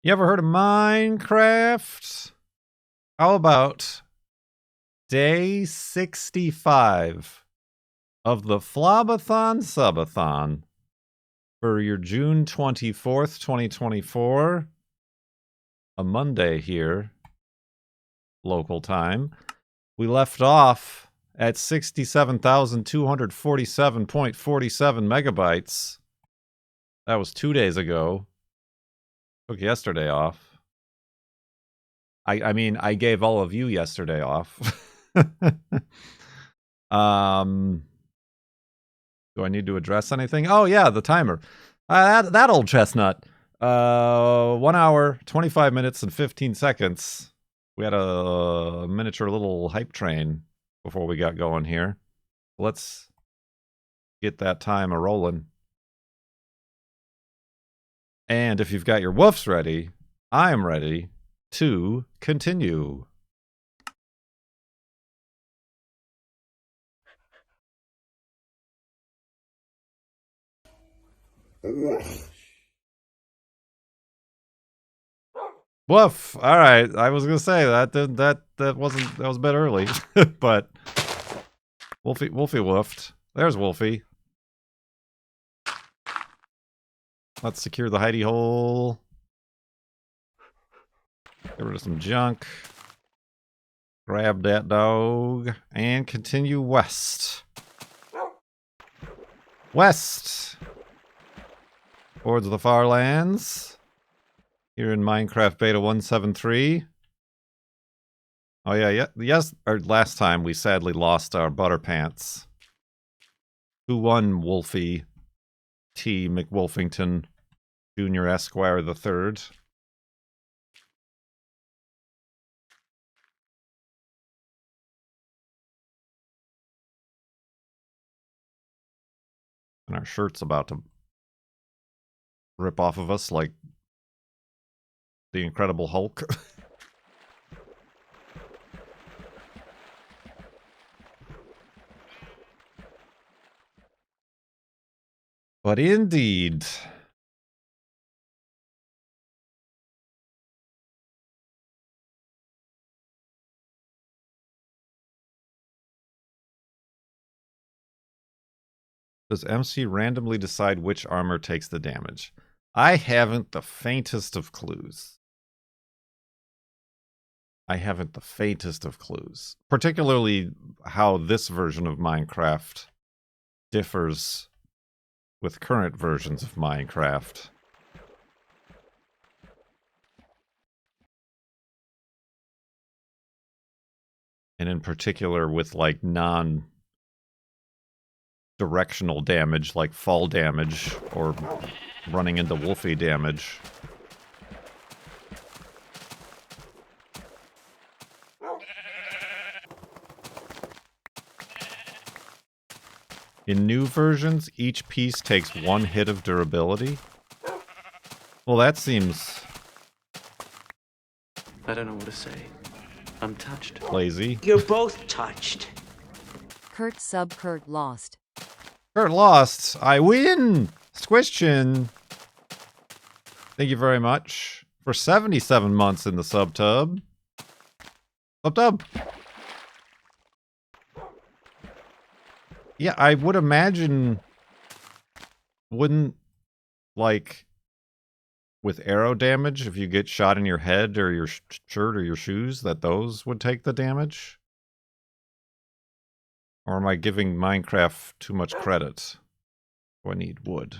You ever heard of Minecraft? How about day 65 of the FLoB-a-thon subathon for your June 24th, 2024, a Monday here, local time. We left off at 67,247.47 megabytes. That was 2 days ago. Took yesterday off. I mean, I gave all of you yesterday off. Do I need to address anything? Oh yeah, the timer. That old chestnut. 1 hour, 25 minutes, and 15 seconds. We had a miniature little hype train before we got going here. Let's get that timer rolling. And if you've got your woofs ready, I am ready to continue. Woof. All right. I was gonna say that was a bit early, but Wolfie woofed. There's Wolfie. Let's secure the hidey hole. Get rid of some junk. Grab that dog and continue west. West towards the FARLANDS. Here in Minecraft Beta 173. Oh yeah, yes. Or last time we sadly lost our butter pants. Who won, Wolfie T. McWolfington Jr. Esquire III? And our shirt's about to rip off of us like the Incredible Hulk. But indeed. Does MC randomly decide which armor takes the damage? I haven't the faintest of clues. Particularly how this version of Minecraft differs with current versions of Minecraft. And in particular with like non-directional damage like fall damage or running into Wolfie damage. In new versions, each piece takes 1 hit of durability. Well, that seems... I don't know what to say. I'm touched. Lazy. You're both touched. Kurt lost. Kurt lost. I win! Squishin! Thank you very much for 77 months in the sub-tub. Sub-tub! Yeah, I would imagine... Wouldn't, like... with arrow damage, if you get shot in your head or your shirt or your shoes, that those would take the damage? Or am I giving Minecraft too much credit? Do I need wood?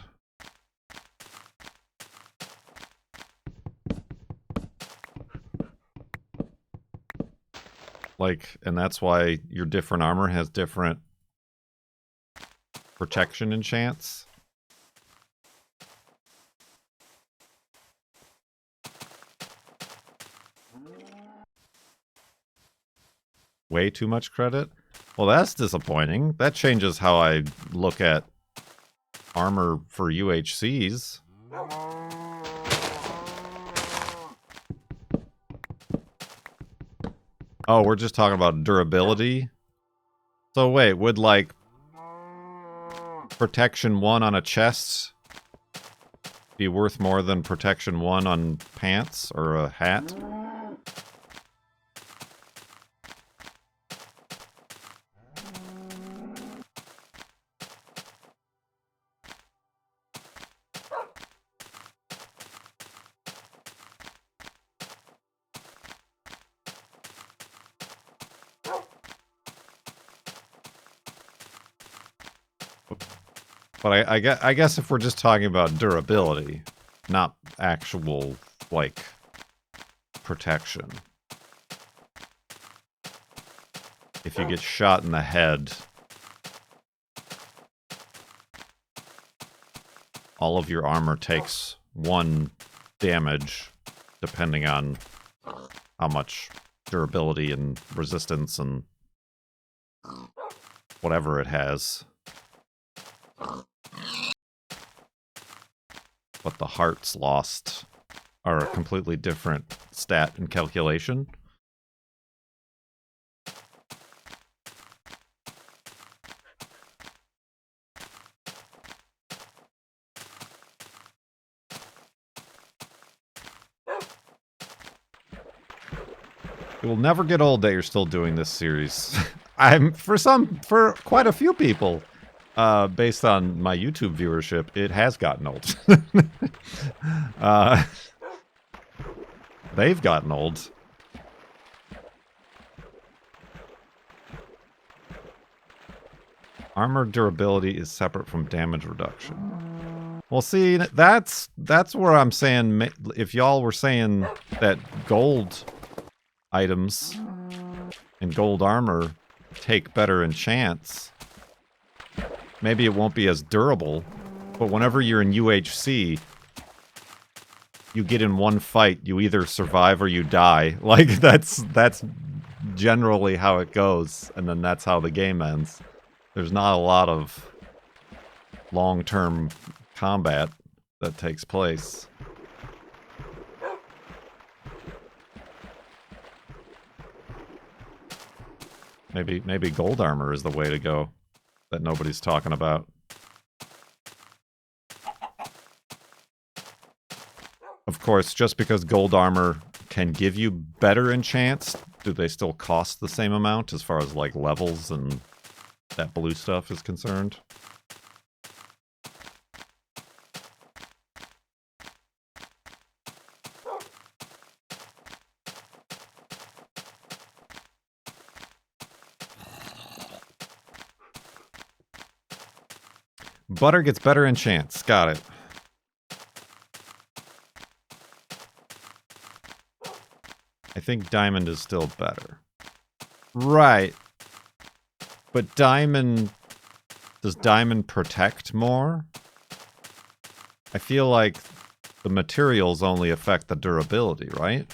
Like, and that's why your different armor has different protection and chance? Way too much credit? Well, that's disappointing. That changes how I look at armor for UHCs. Oh, we're just talking about durability? So wait, would like protection 1 on a chest be worth more than protection 1 on pants or a hat? But I guess if we're just talking about durability, not actual, like, protection. If you get shot in the head, all of your armor takes 1 damage, depending on how much durability and resistance and whatever it has. But the hearts lost are a completely different stat and calculation. It will never get old that you're still doing this series. For quite a few people, based on my YouTube viewership, it has gotten old. They've gotten old. Armor durability is separate from damage reduction. Well, see, that's where I'm saying, if y'all were saying that gold items and gold armor take better enchants, maybe it won't be as durable, but whenever you're in UHC, you get in one fight, you either survive or you die. Like, that's generally how it goes, and then that's how the game ends. There's not a lot of long-term combat that takes place. Maybe gold armor is the way to go that nobody's talking about. Of course, just because gold armor can give you better enchants, do they still cost the same amount as far as, like, levels and that blue stuff is concerned? Butter gets better enchants. Got it. I think diamond is still better. Right. But diamond... Does diamond protect more? I feel like the materials only affect the durability, right?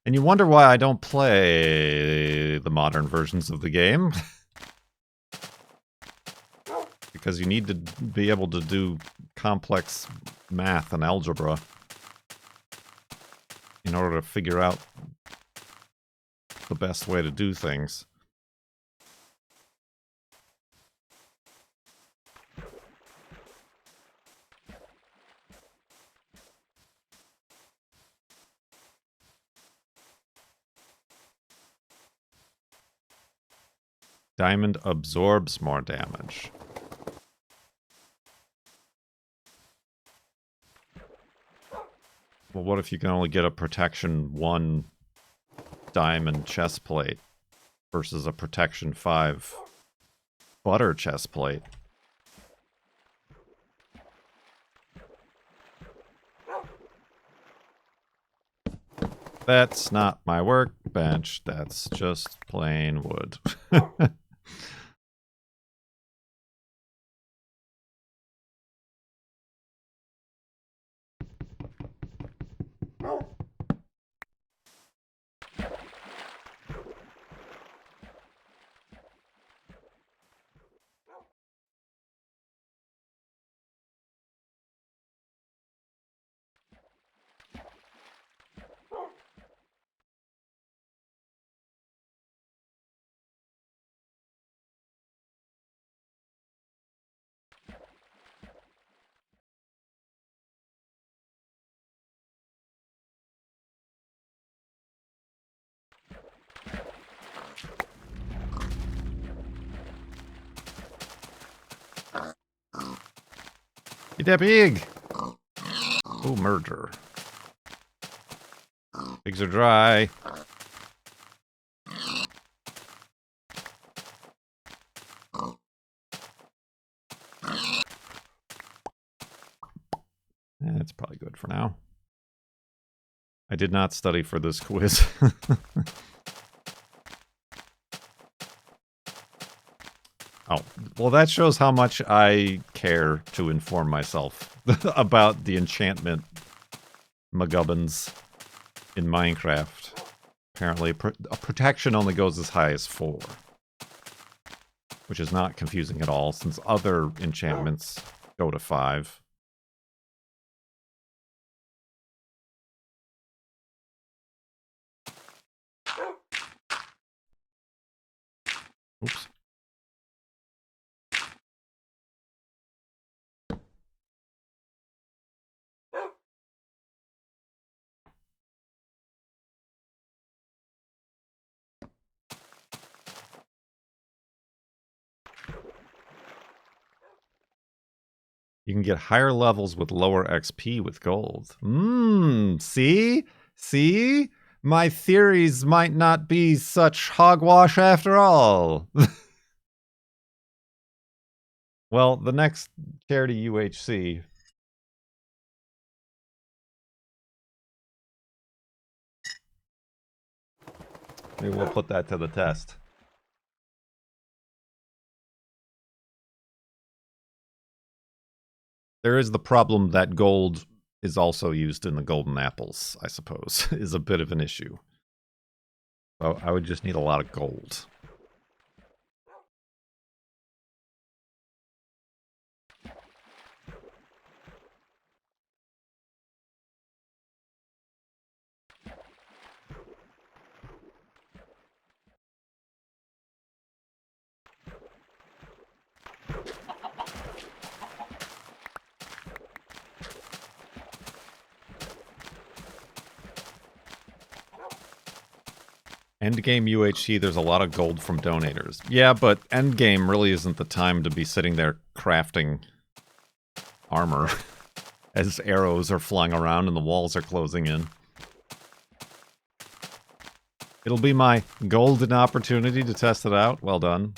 And you wonder why I don't play the modern versions of the game. Because you need to be able to do complex math and algebra in order to figure out the best way to do things. Diamond absorbs more damage. Well, what if you can only get a protection 1 diamond chest plate versus a protection 5 butter chest plate? That's not my workbench, that's just plain wood. Get that pig! Oh, murder. Pigs are dry. That's probably good for now. I did not study for this quiz. Oh, well, that shows how much I care to inform myself about the enchantment McGubbins in Minecraft. Apparently, protection only goes as high as 4. Which is not confusing at all, since other enchantments go to 5. Oops. You can get higher levels with lower XP with gold. See? See? My theories might not be such hogwash after all. Well, the next charity UHC. Maybe we'll put that to the test. There is the problem that gold is also used in the golden apples, I suppose, is a bit of an issue. So I would just need a lot of gold. Endgame UHC, there's a lot of gold from donators. Yeah, but endgame really isn't the time to be sitting there crafting armor as arrows are flying around and the walls are closing in. It'll be my golden opportunity to test it out. Well done.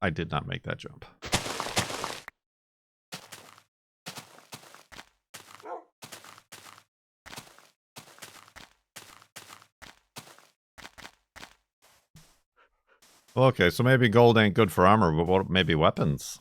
I did not make that jump. Okay, so maybe gold ain't good for armor, but what, maybe weapons?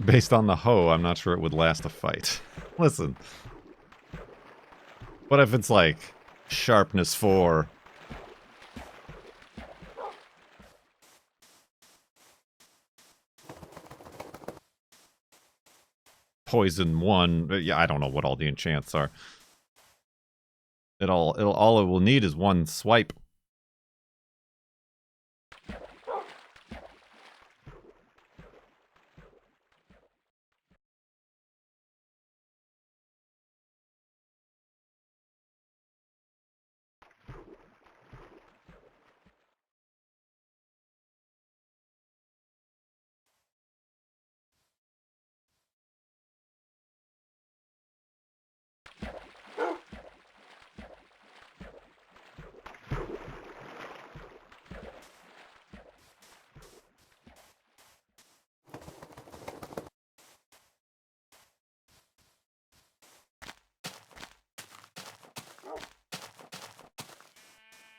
Based on the hoe, I'm not sure it would last a fight. Listen. What if it's like sharpness 4? Poison 1. Yeah, I don't know what all the enchants are. All it will need is one swipe.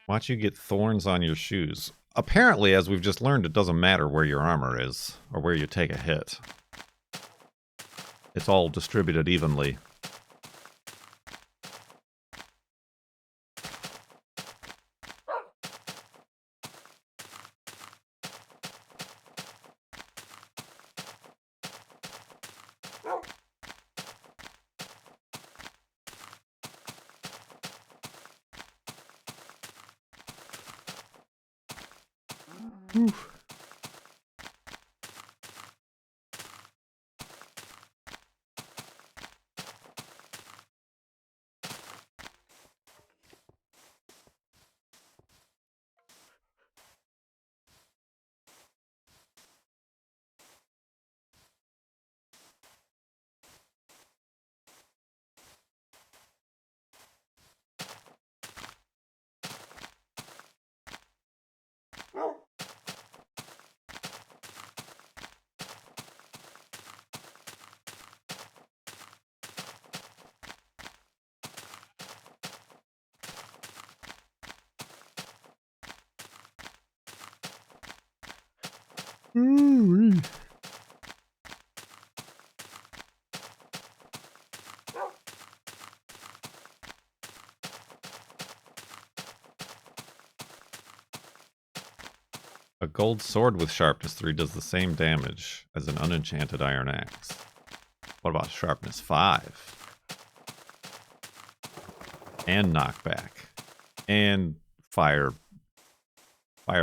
Watch you get thorns on your shoes. Apparently, as we've just learned, it doesn't matter where your armor is or where you take a hit. It's all distributed evenly. Oof. Ooh. A gold sword with sharpness 3 does the same damage as an unenchanted iron axe. What about sharpness 5? And knockback. And fire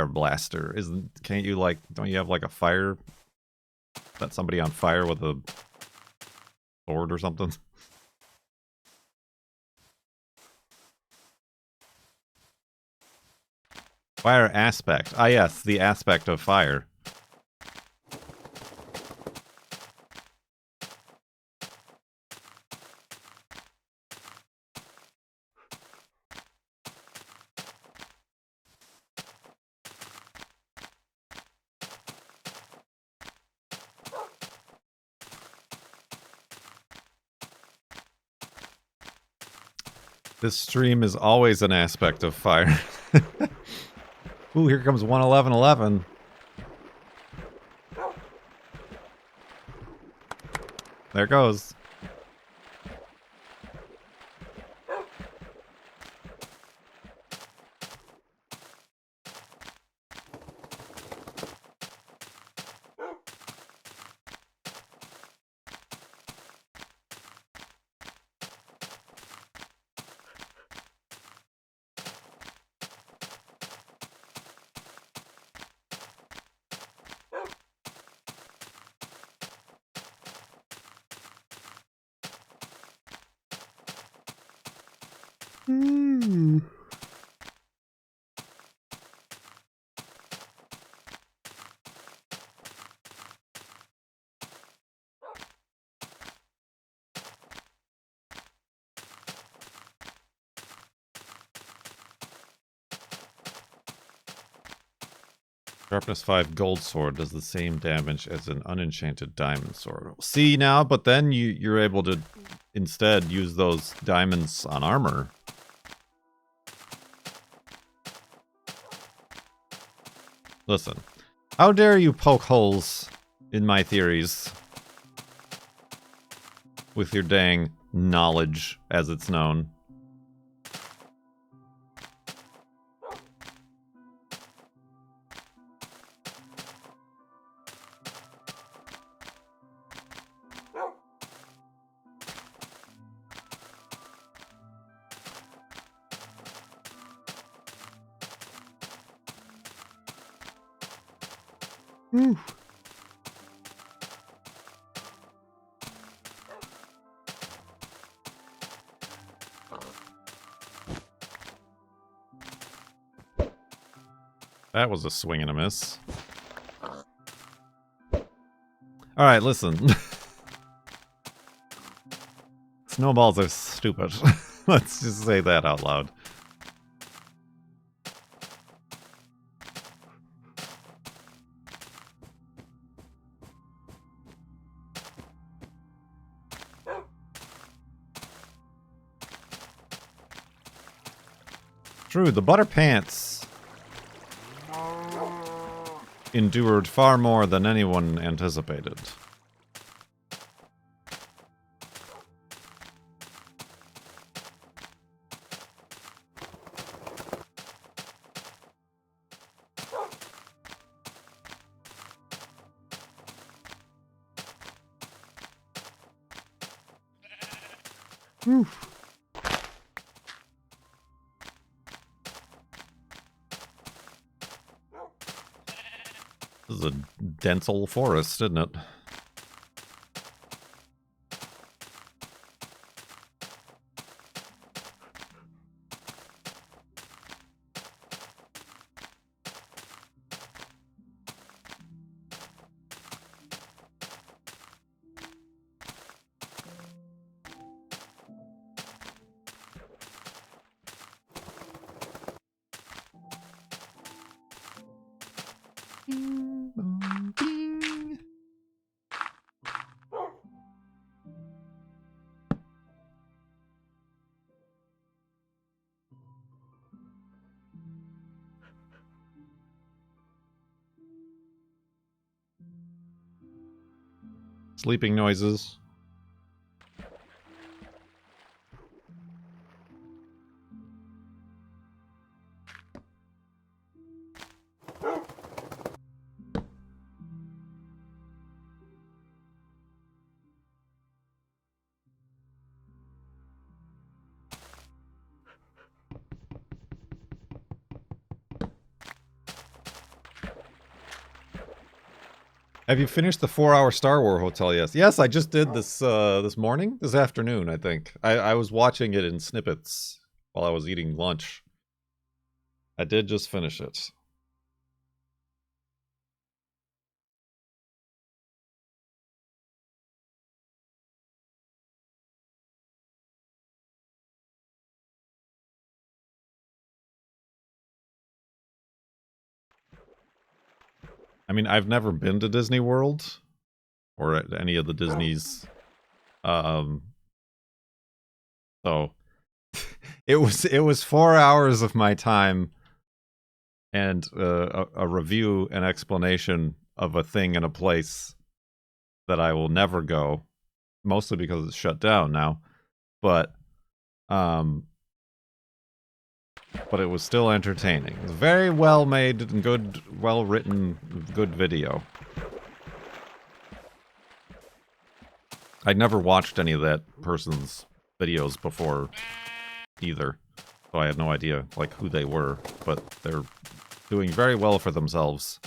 blaster. Can't you don't you have like a fire? Set somebody on fire with a sword or something? Fire aspect. Ah yes, the aspect of fire. This stream is always an aspect of fire. Ooh, here comes 11111. There goes. Sharpness 5 gold sword does the same damage as an unenchanted diamond sword. See now, but then you're able to instead use those diamonds on armor. Listen, how dare you poke holes in my theories with your dang knowledge, as it's known. Whew. That was a swing and a miss. Alright, listen. Snowballs are stupid. Let's just say that out loud. True, the butter pants endured far more than anyone anticipated. Whew. This is a dense old forest, isn't it? Sleeping noises. Have you finished the 4-hour Star Wars Hotel? Yes, I just did this this morning, this afternoon, I think. I was watching it in snippets while I was eating lunch. I did just finish it. I mean, I've never been to Disney World or at any of the Disneys. So it was 4 hours of my time and a review and explanation of a thing in a place that I will never go, mostly because it's shut down now. But it was still entertaining. It was very well made and good, well written, good video. I'd never watched any of that person's videos before either, so I had no idea like who they were, but they're doing very well for themselves.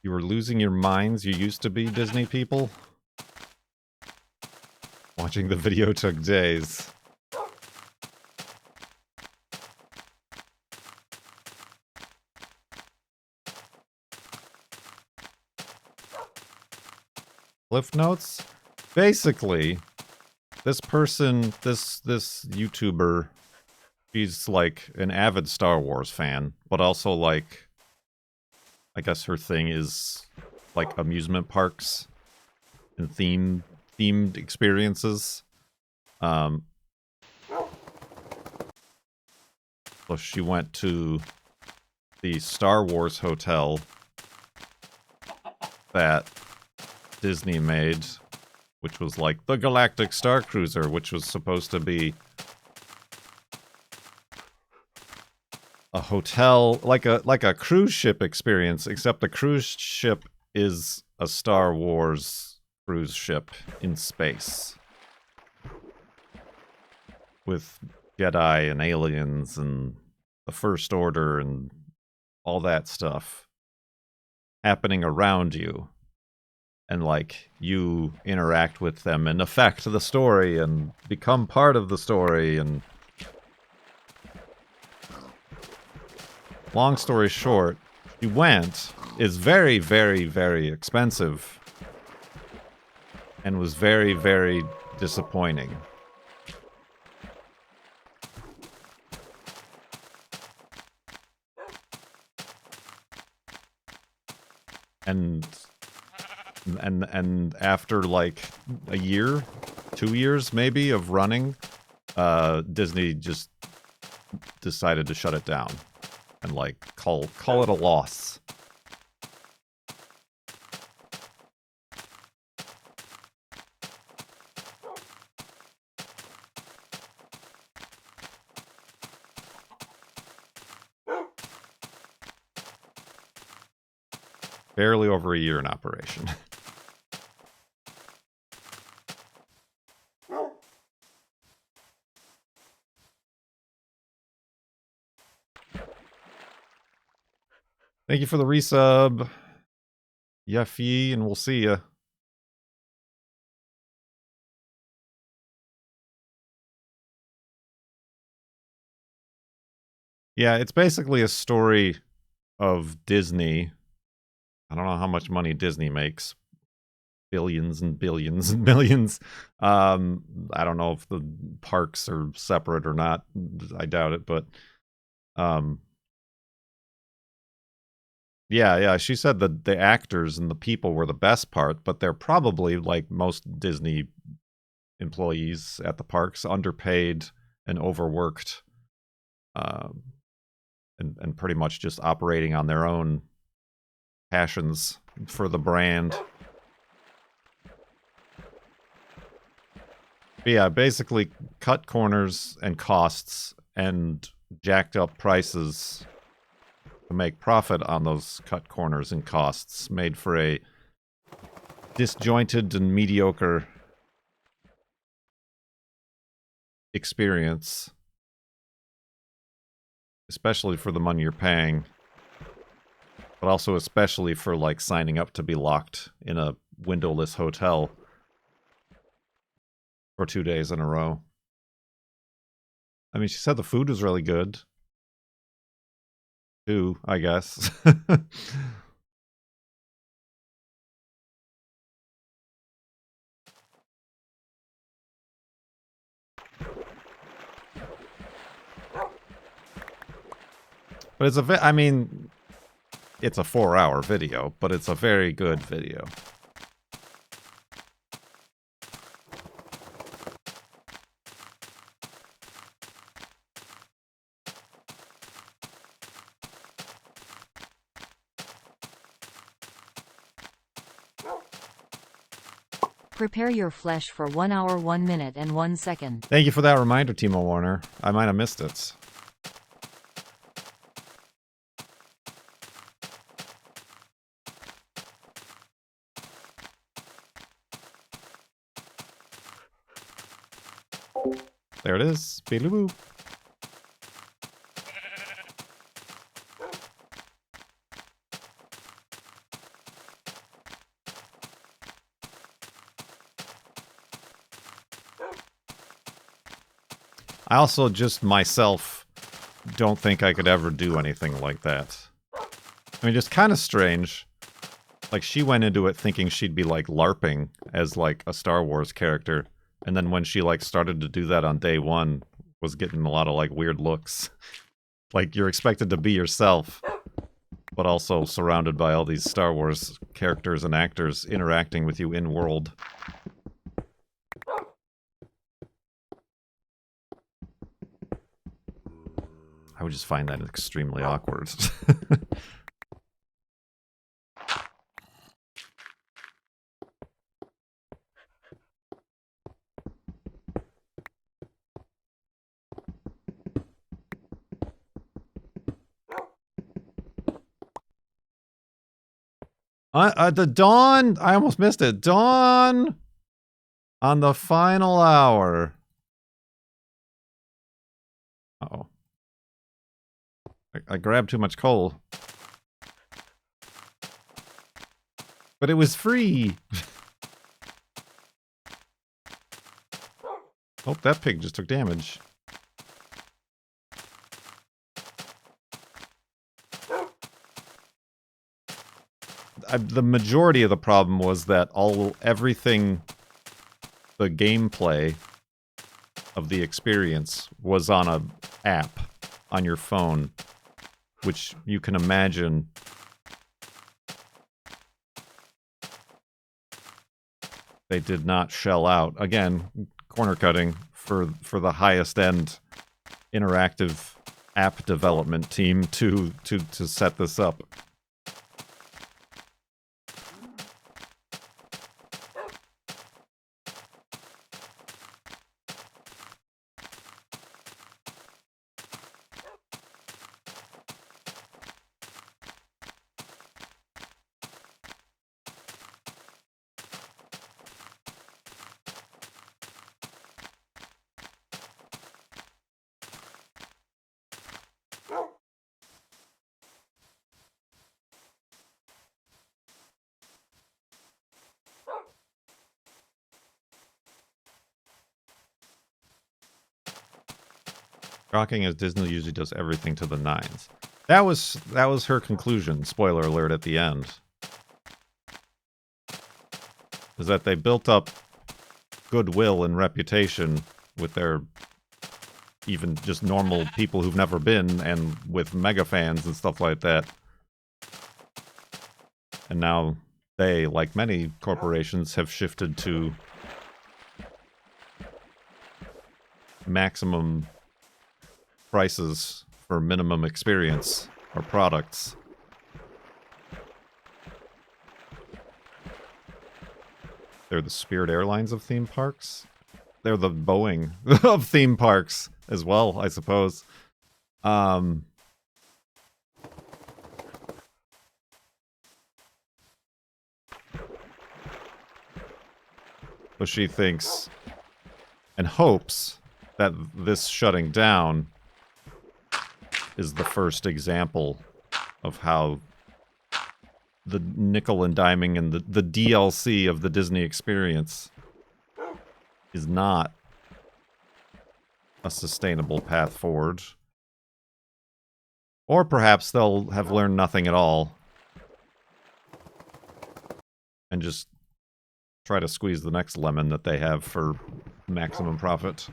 You were losing your minds, you used to be Disney people? Watching the video took days. Cliff notes? Basically, this person, this YouTuber, she's like an avid Star Wars fan, but also like, I guess her thing is like amusement parks and themed experiences. So she went to the Star Wars hotel that Disney made, which was like the Galactic Star Cruiser, which was supposed to be a hotel, like a cruise ship experience, except the cruise ship is a Star Wars cruise ship in space with Jedi and aliens and the First Order and all that stuff happening around you. And, like, you interact with them and affect the story and become part of the story. And long story short, she went, is very, very, very expensive and was very, very disappointing. And And after like a year, 2 years maybe of running, Disney just decided to shut it down and like call it a loss. Barely over a year in operation. Thank you for the resub, Yuffie, and we'll see ya. Yeah, it's basically a story of Disney. I don't know how much money Disney makes. Billions and billions and millions. I don't know if the parks are separate or not. I doubt it, but yeah, she said that the actors and the people were the best part, but they're probably, like most Disney employees at the parks, underpaid and overworked, and pretty much just operating on their own passions for the brand. But yeah, basically cut corners and costs and jacked up prices to make profit on those cut corners and costs, made for a disjointed and mediocre experience, especially for the money you're paying, but also especially for like signing up to be locked in a windowless hotel for 2 days in a row. I mean, she said the food was really good too, I guess. But it's I mean, it's a 4-hour video, but it's a very good video. Prepare your flesh for 1 hour, 1 minute, and 1 second. Thank you for that reminder, Timo Warner. I might have missed it. There it is. Beeloo. I also just myself don't think I could ever do anything like that. I mean, it's kind of strange. Like, she went into it thinking she'd be, like, LARPing as, like, a Star Wars character. And then when she, like, started to do that on day one, was getting a lot of, like, weird looks. Like, you're expected to be yourself, but also surrounded by all these Star Wars characters and actors interacting with you in-world. I would just find that extremely awkward. The dawn, I almost missed it. Dawn on the final hour. Uh-oh. I grabbed too much coal. But it was free. Oh, that pig just took damage. The majority of the problem was that everything, the gameplay of the experience was on a app on your phone, which you can imagine they did not shell out. Again, corner cutting for the highest end interactive app development team to set this up. Shocking as Disney usually does everything to the nines. That was her conclusion. Spoiler alert at the end. Is that they built up goodwill and reputation with their even just normal people who've never been and with mega fans and stuff like that. And now they, like many corporations, have shifted to maximum prices for minimum experience or products. They're the Spirit Airlines of theme parks. They're the Boeing of theme parks as well, I suppose. But she thinks and hopes that this shutting down is the first example of how the nickel and diming and the DLC of the Disney experience is not a sustainable path forward. Or perhaps they'll have learned nothing at all and just try to squeeze the next lemon that they have for maximum profit.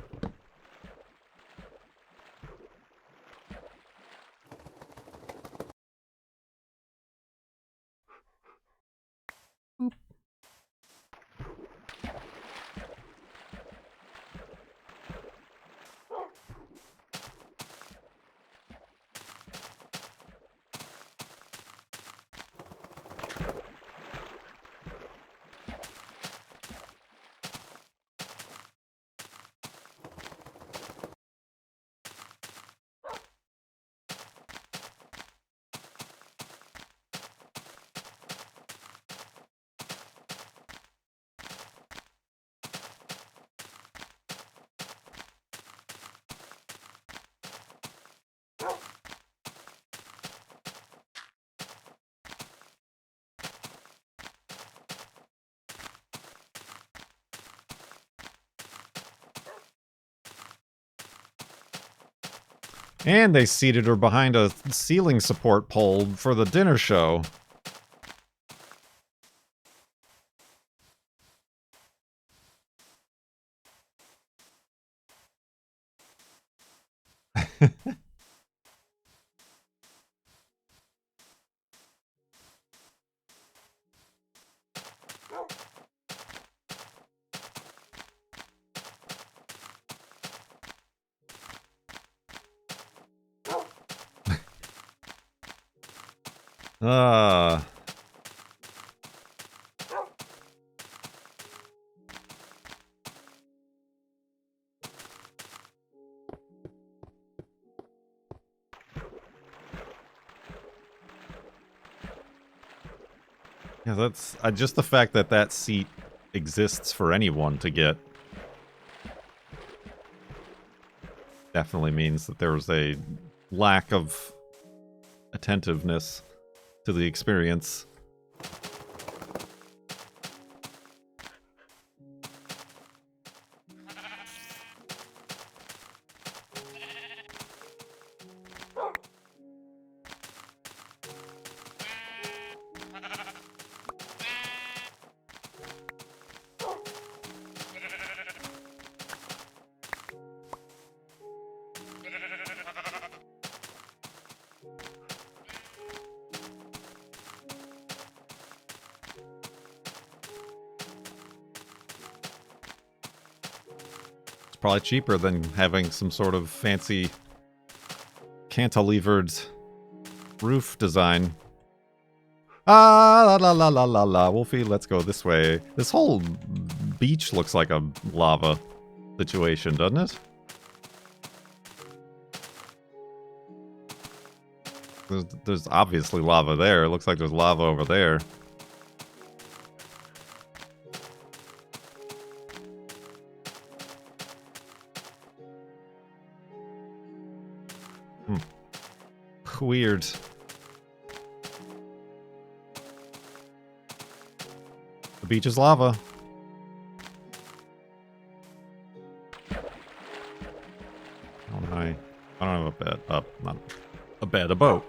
And they seated her behind a ceiling support pole for the dinner show. Ah. Yeah, that's just the fact that that seat exists for anyone to get definitely means that there was a lack of attentiveness to the experience. probably cheaper than having some sort of fancy cantilevered roof design. Ah, la la la la la la. Wolfie, let's go this way. This whole beach looks like a lava situation, doesn't it? There's obviously lava there. It looks like there's lava over there. Weird. The beach is lava. I don't have a bed. Not a bed, a boat.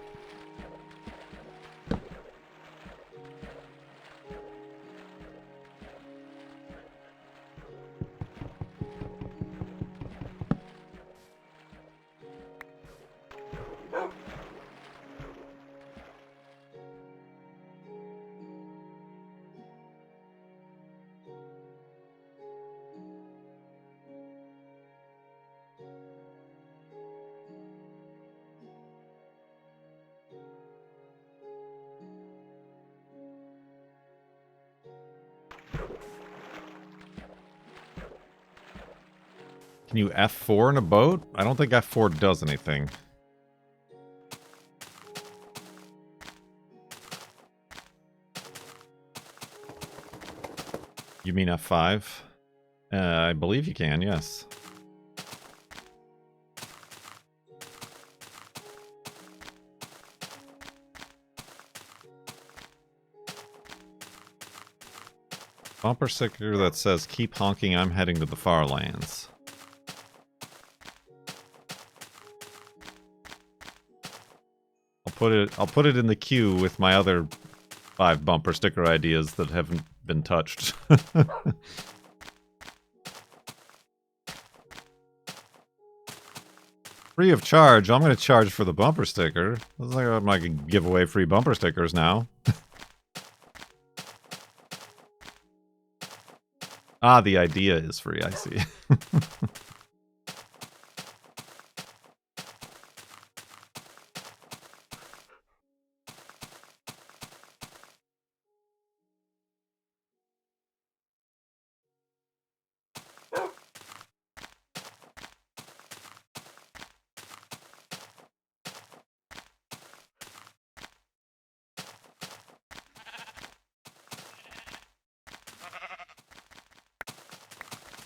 Can you F4 in a boat? I don't think F4 does anything. You mean F5? I believe you can, yes. Bumper sticker that says, "Keep honking, I'm heading to the Farlands." I'll put it in the queue with my other 5 bumper sticker ideas that haven't been touched. Free of charge. I'm going to charge for the bumper sticker. Looks like I can give away free bumper stickers now. Ah, the idea is free, I see.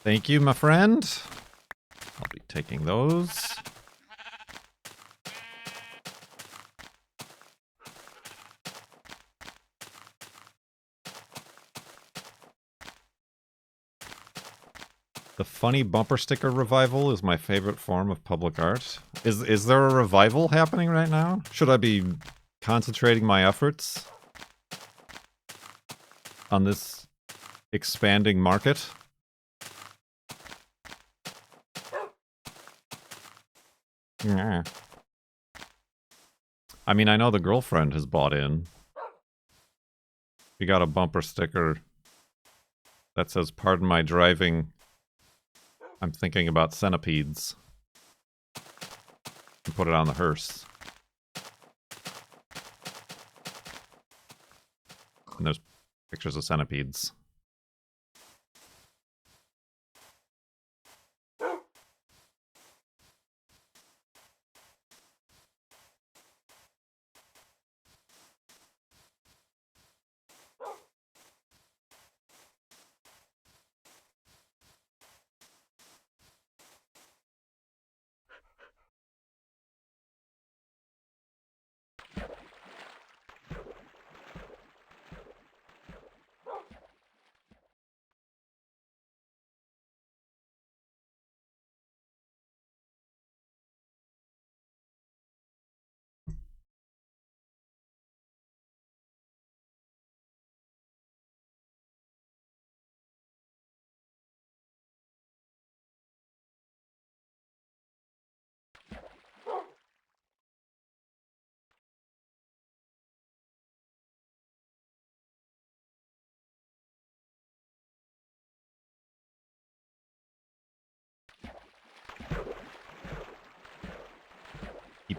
Thank you, my friend. I'll be taking those. The funny bumper sticker revival is my favorite form of public art. Is there a revival happening right now? Should I be concentrating my efforts on this expanding market? Yeah. I mean, I know the girlfriend has bought in. We got a bumper sticker that says, "Pardon my driving. I'm thinking about centipedes." And put it on the hearse. And there's pictures of centipedes.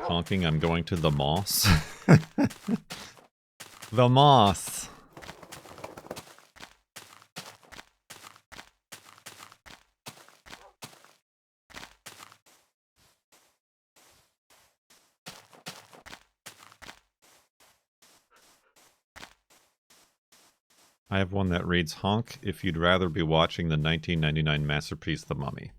keep honking, I'm going to the moss. The moss. I have one that reads, honk if you'd rather be watching the 1999 masterpiece, The Mummy.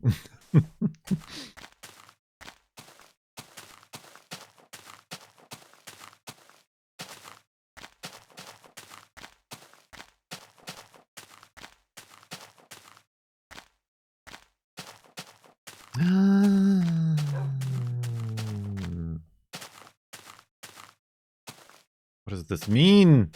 What does this mean?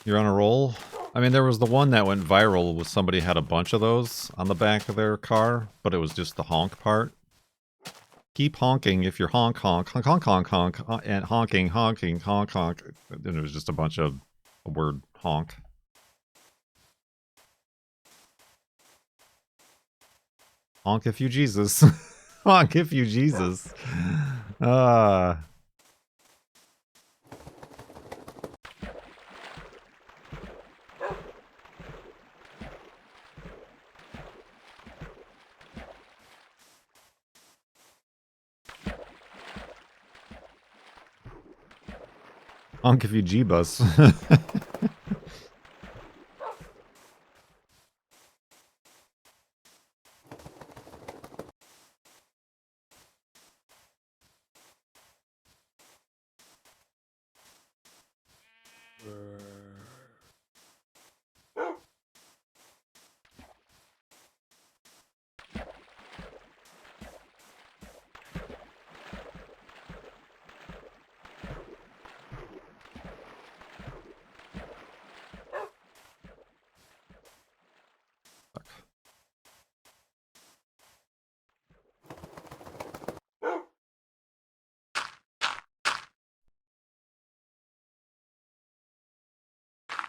You're on a roll? I mean, there was the one that went viral with somebody had a bunch of those on the back of their car, but it was just the honk part. Keep honking if you're honk, honk, honk, honk, honk, honk, and honking, honking, honk, honk. And it was just a bunch of a word honk. Honk if you Jesus. Honk if you Jesus. Honk if you G-bus.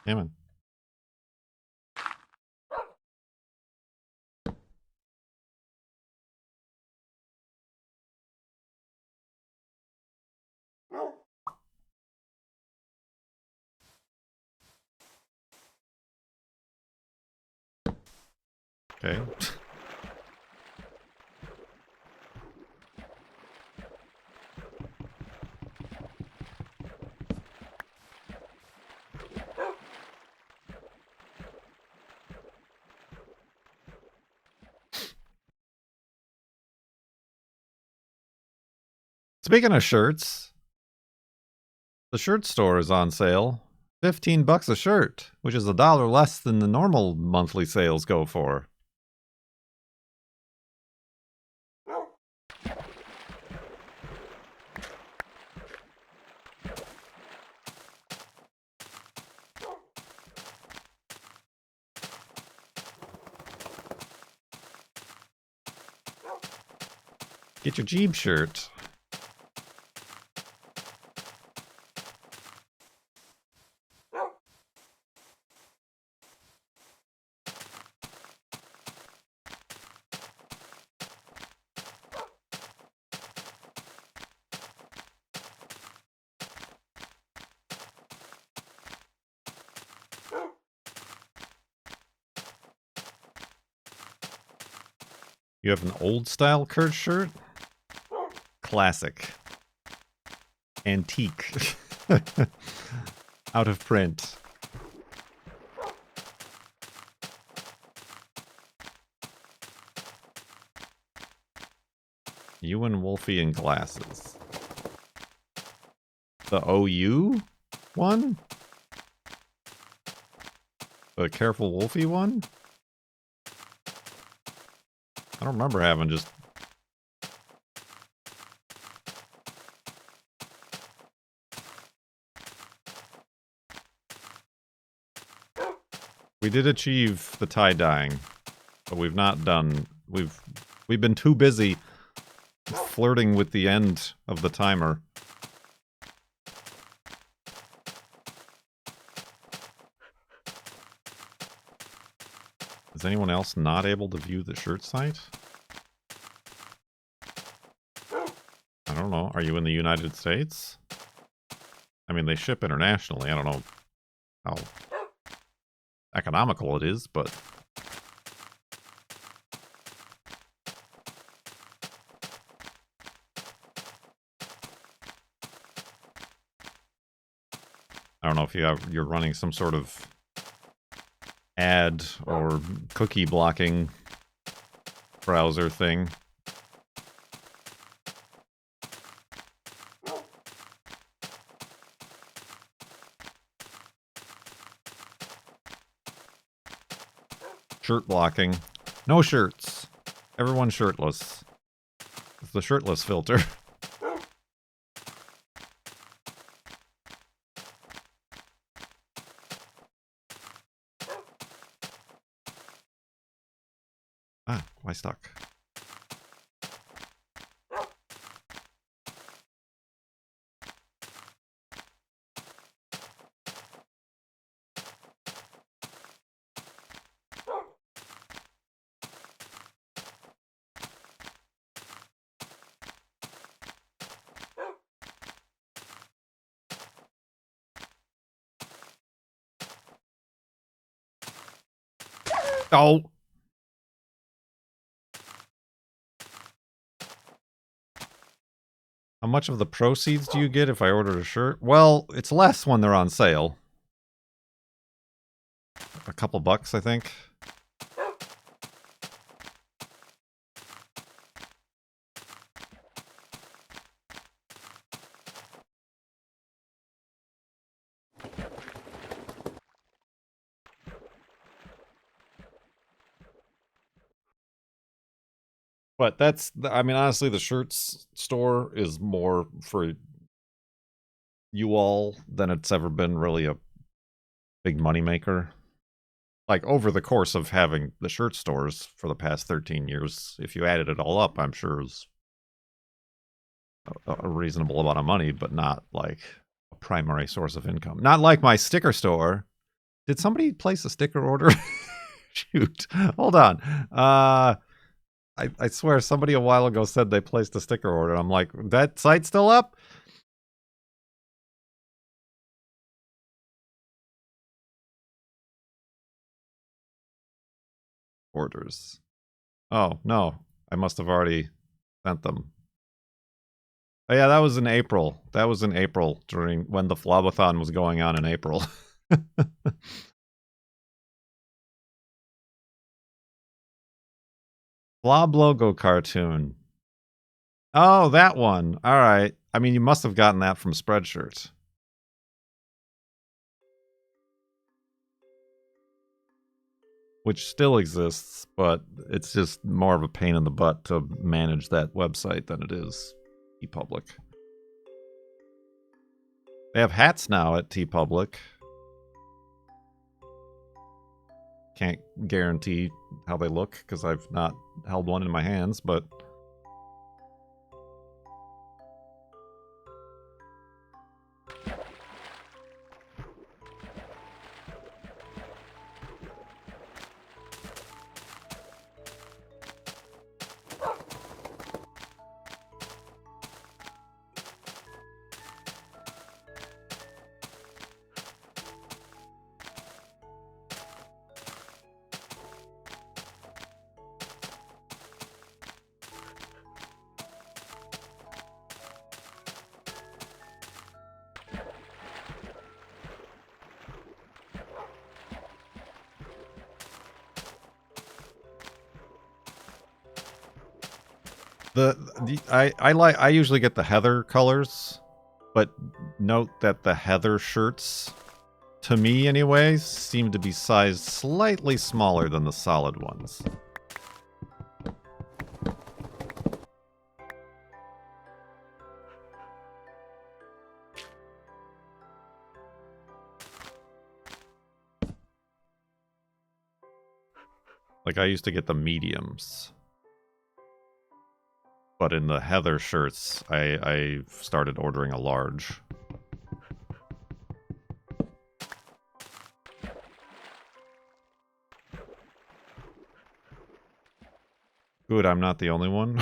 Damn it. Okay. Speaking of shirts, the shirt store is on sale. $15 a shirt, which is $1 less than the normal monthly sales go for. Get your Jeep shirt. You have an old style Kurt shirt? Classic. Antique. Out of print. You and Wolfie in glasses. The OU one? The Careful Wolfie one? I don't remember having just... We did achieve the tie-dyeing, but we've not done... We've been too busy flirting with the end of the timer. Is anyone else not able to view the shirt site? I don't know. Are you in the United States? I mean, they ship internationally. I don't know how economical it is, but... I don't know if you're running some sort of ad or cookie blocking browser thing. Shirt blocking. No shirts. Everyone's shirtless. It's the shirtless filter. Ah, why stuck? Oh! How much of the proceeds do you get if I order a shirt? Well, it's less when they're on sale. A couple bucks, I think. But that's, I mean, honestly, the shirts store is more for you all than it's ever been really a big moneymaker. Like, over the course of having the shirt stores for the past 13 years, if you added it all up, I'm sure it's a reasonable amount of money, but not like a primary source of income. Not like my sticker store. Did somebody place a sticker order? Shoot. Hold on. I swear somebody a while ago said they placed a sticker order. I'm like, that site's still up? Orders. Oh, no. I must have already sent them. Oh, yeah, that was in April. That was in April, during when the FLoB-a-thon was going on in April. FLoB logo cartoon. Oh, that one. All right. I mean, you must have gotten that from Spreadshirt. Which still exists, but it's just more of a pain in the butt to manage that website than it is TeePublic. They have hats now at TeePublic. Can't guarantee how they look because I've not held one in my hands, but... I usually get the heather colors, but note that the heather shirts, to me anyways, seem to be sized slightly smaller than the solid ones. Like, I used to get the mediums. But in the Heather shirts, I started ordering a large. Good, I'm not the only one.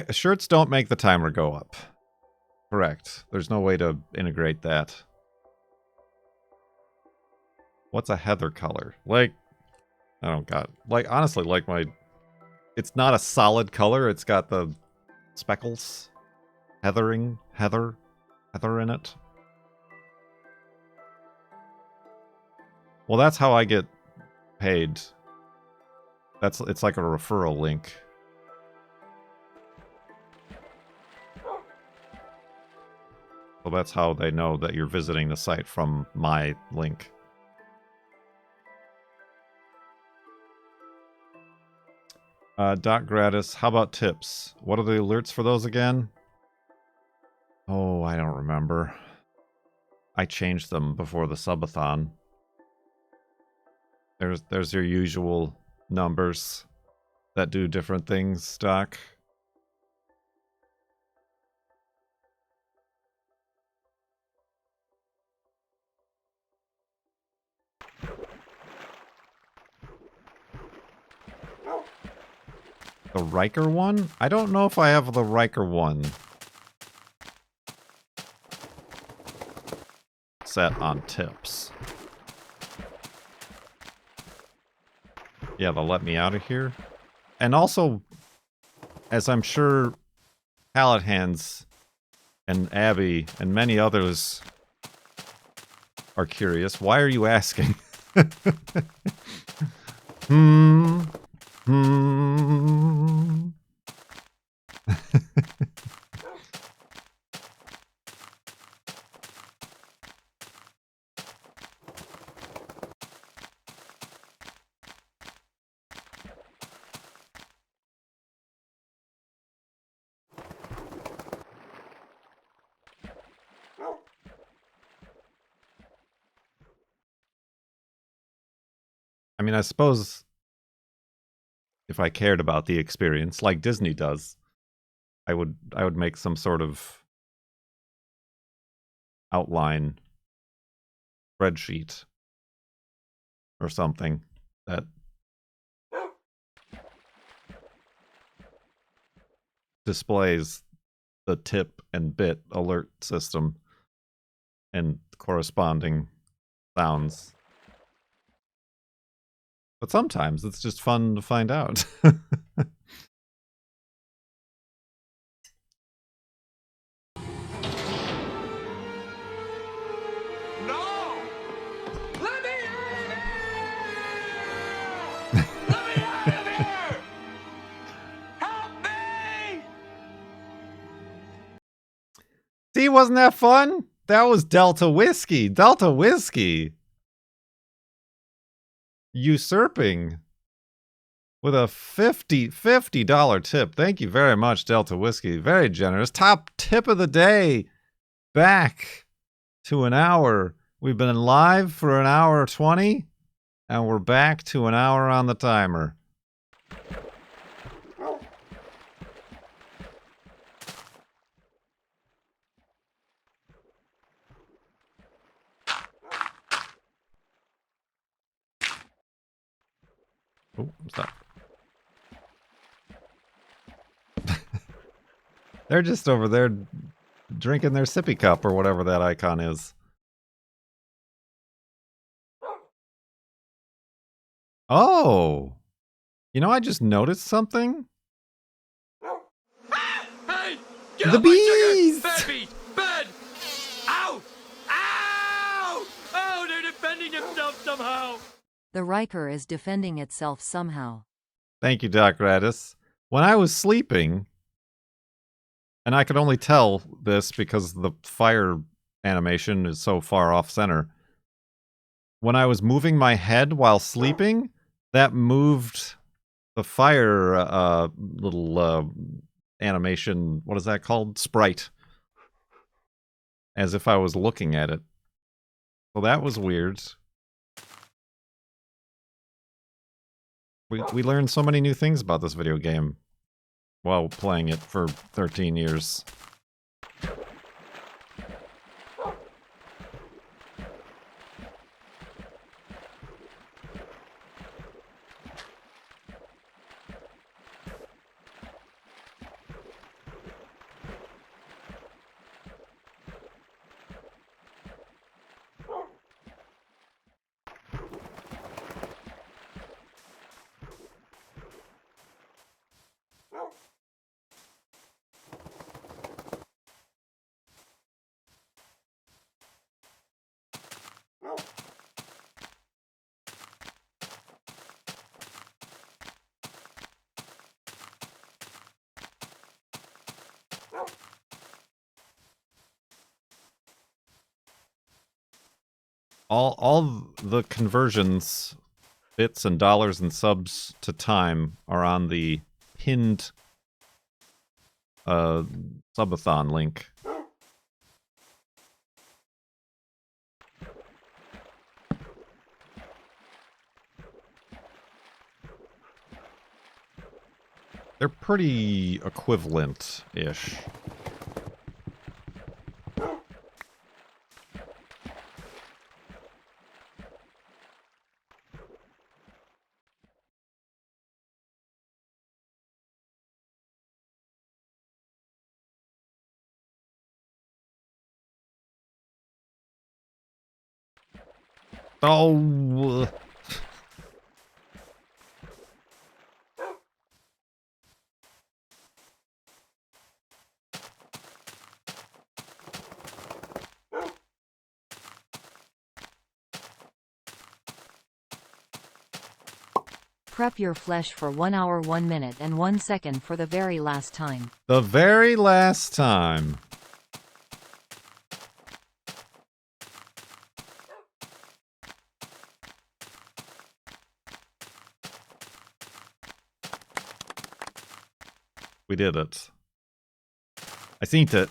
Shirts don't make the timer go up. Correct. There's no way to integrate that. What's a Heather color? Like, I don't got, like, honestly, like my, it's not a solid color. It's got the speckles, heather in it. Well, that's how I get paid. It's like a referral link. So that's how they know that you're visiting the site from my link. Dot gratis. How about tips? What are the alerts for those again? Oh, I don't remember. I changed them before the subathon. There's your usual numbers that do different things, Doc. The Riker one? I don't know if I have the Riker one set on tips. Yeah, they'll let me out of here. And also, as I'm sure Pallet Hands and Abby and many others are curious, why are you asking? I mean, I suppose if I cared about the experience, like Disney does, I would make some sort of outline spreadsheet or something that displays the tip and bit alert system and corresponding sounds. But sometimes it's just fun to find out. No! Let me out of here! Let me out of here! Help me! See, wasn't that fun? That was Delta Whiskey. Delta Whiskey. Usurping with a $50 tip. Thank you very much, Delta Whiskey. Very generous. Top tip of the day. Back to an hour. We've been live for an hour 20, and we're back to an hour on the timer. Oh, stop. They're just over there drinking their sippy cup or whatever that icon is. Oh! You know, I just noticed something. Hey! Get The off my bees! sugar! Bad bees! Bad! Ow! Ow! Oh, they're defending themselves somehow! The Riker is defending itself somehow. Thank you, Doc Radis. When I was sleeping, and I could only tell this because the fire animation is so far off center. When I was moving my head while sleeping, that moved the fire little animation, what is that called? Sprite. As if I was looking at it. Well, that was weird. We learned so many new things about this video game while playing it for 13 years. All the conversions, bits and dollars and subs to time are on the pinned subathon link. They're pretty equivalent-ish. Oh. Prep your flesh for 1 hour 1 minute and 1 second for the very last time. The very last time. We did it. I seen it.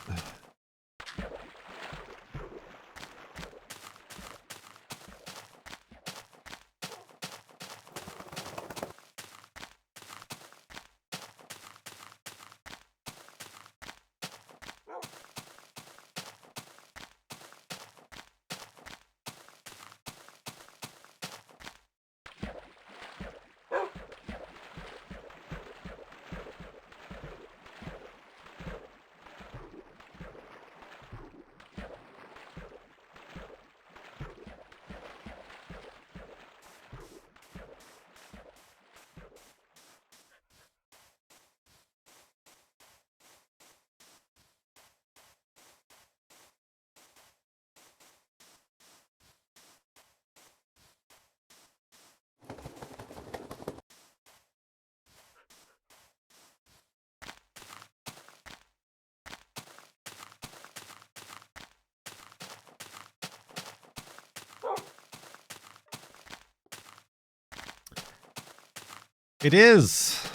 It is,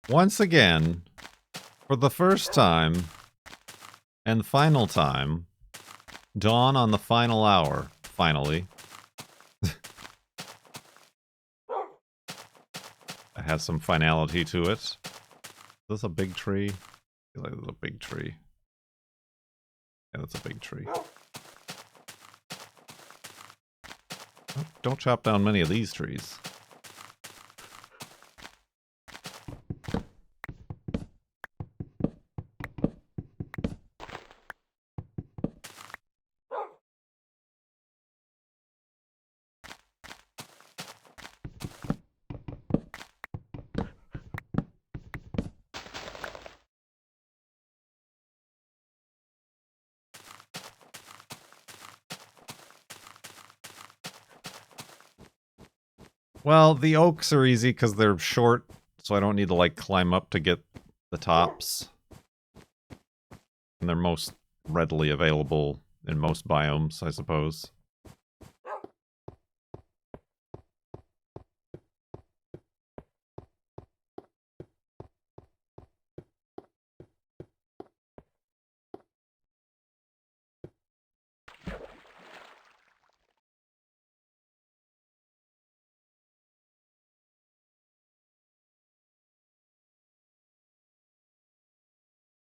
once again, for the first time and final time, dawn on the final hour, finally. It has some finality to it. Is this a big tree? I feel like this is a big tree. Yeah, that's a big tree. Don't chop down many of these trees. Well, the oaks are easy because they're short, so I don't need to, like, climb up to get the tops. And they're most readily available in most biomes, I suppose.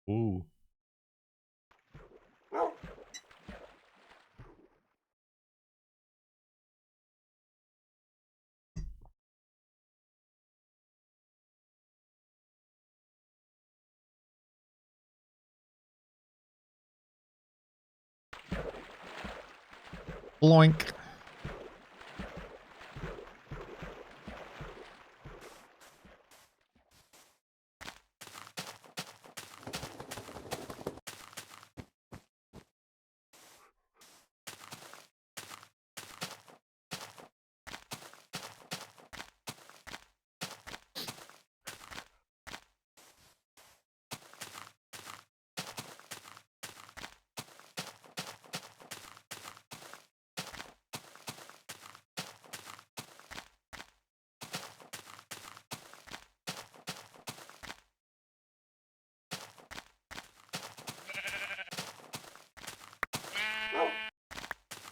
Ooh. Bloink.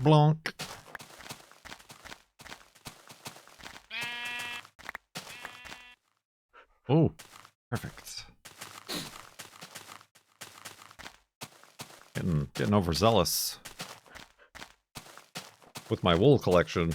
Blonk. Oh, perfect. Getting overzealous with my wool collection.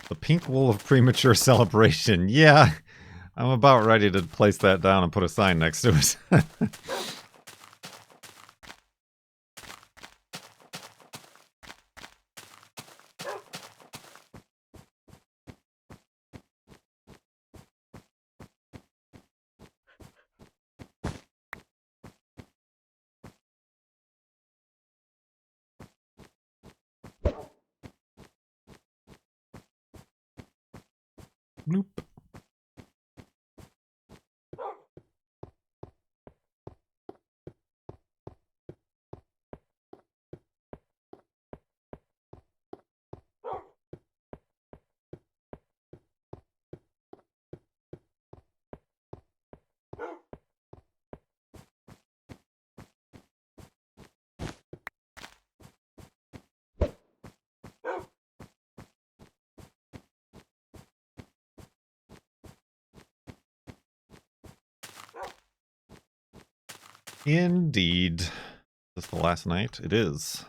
The pink wool of premature celebration. Yeah, I'm about ready to place that down and put a sign next to it. Bloop. Indeed. Is this the last night? It is.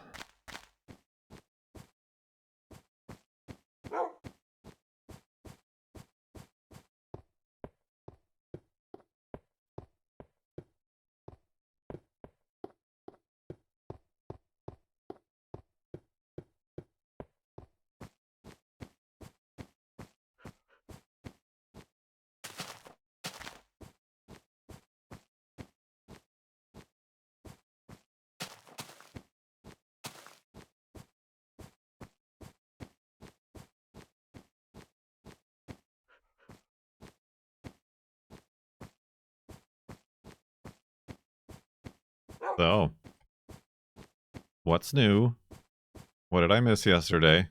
So, what's new? What did I miss yesterday?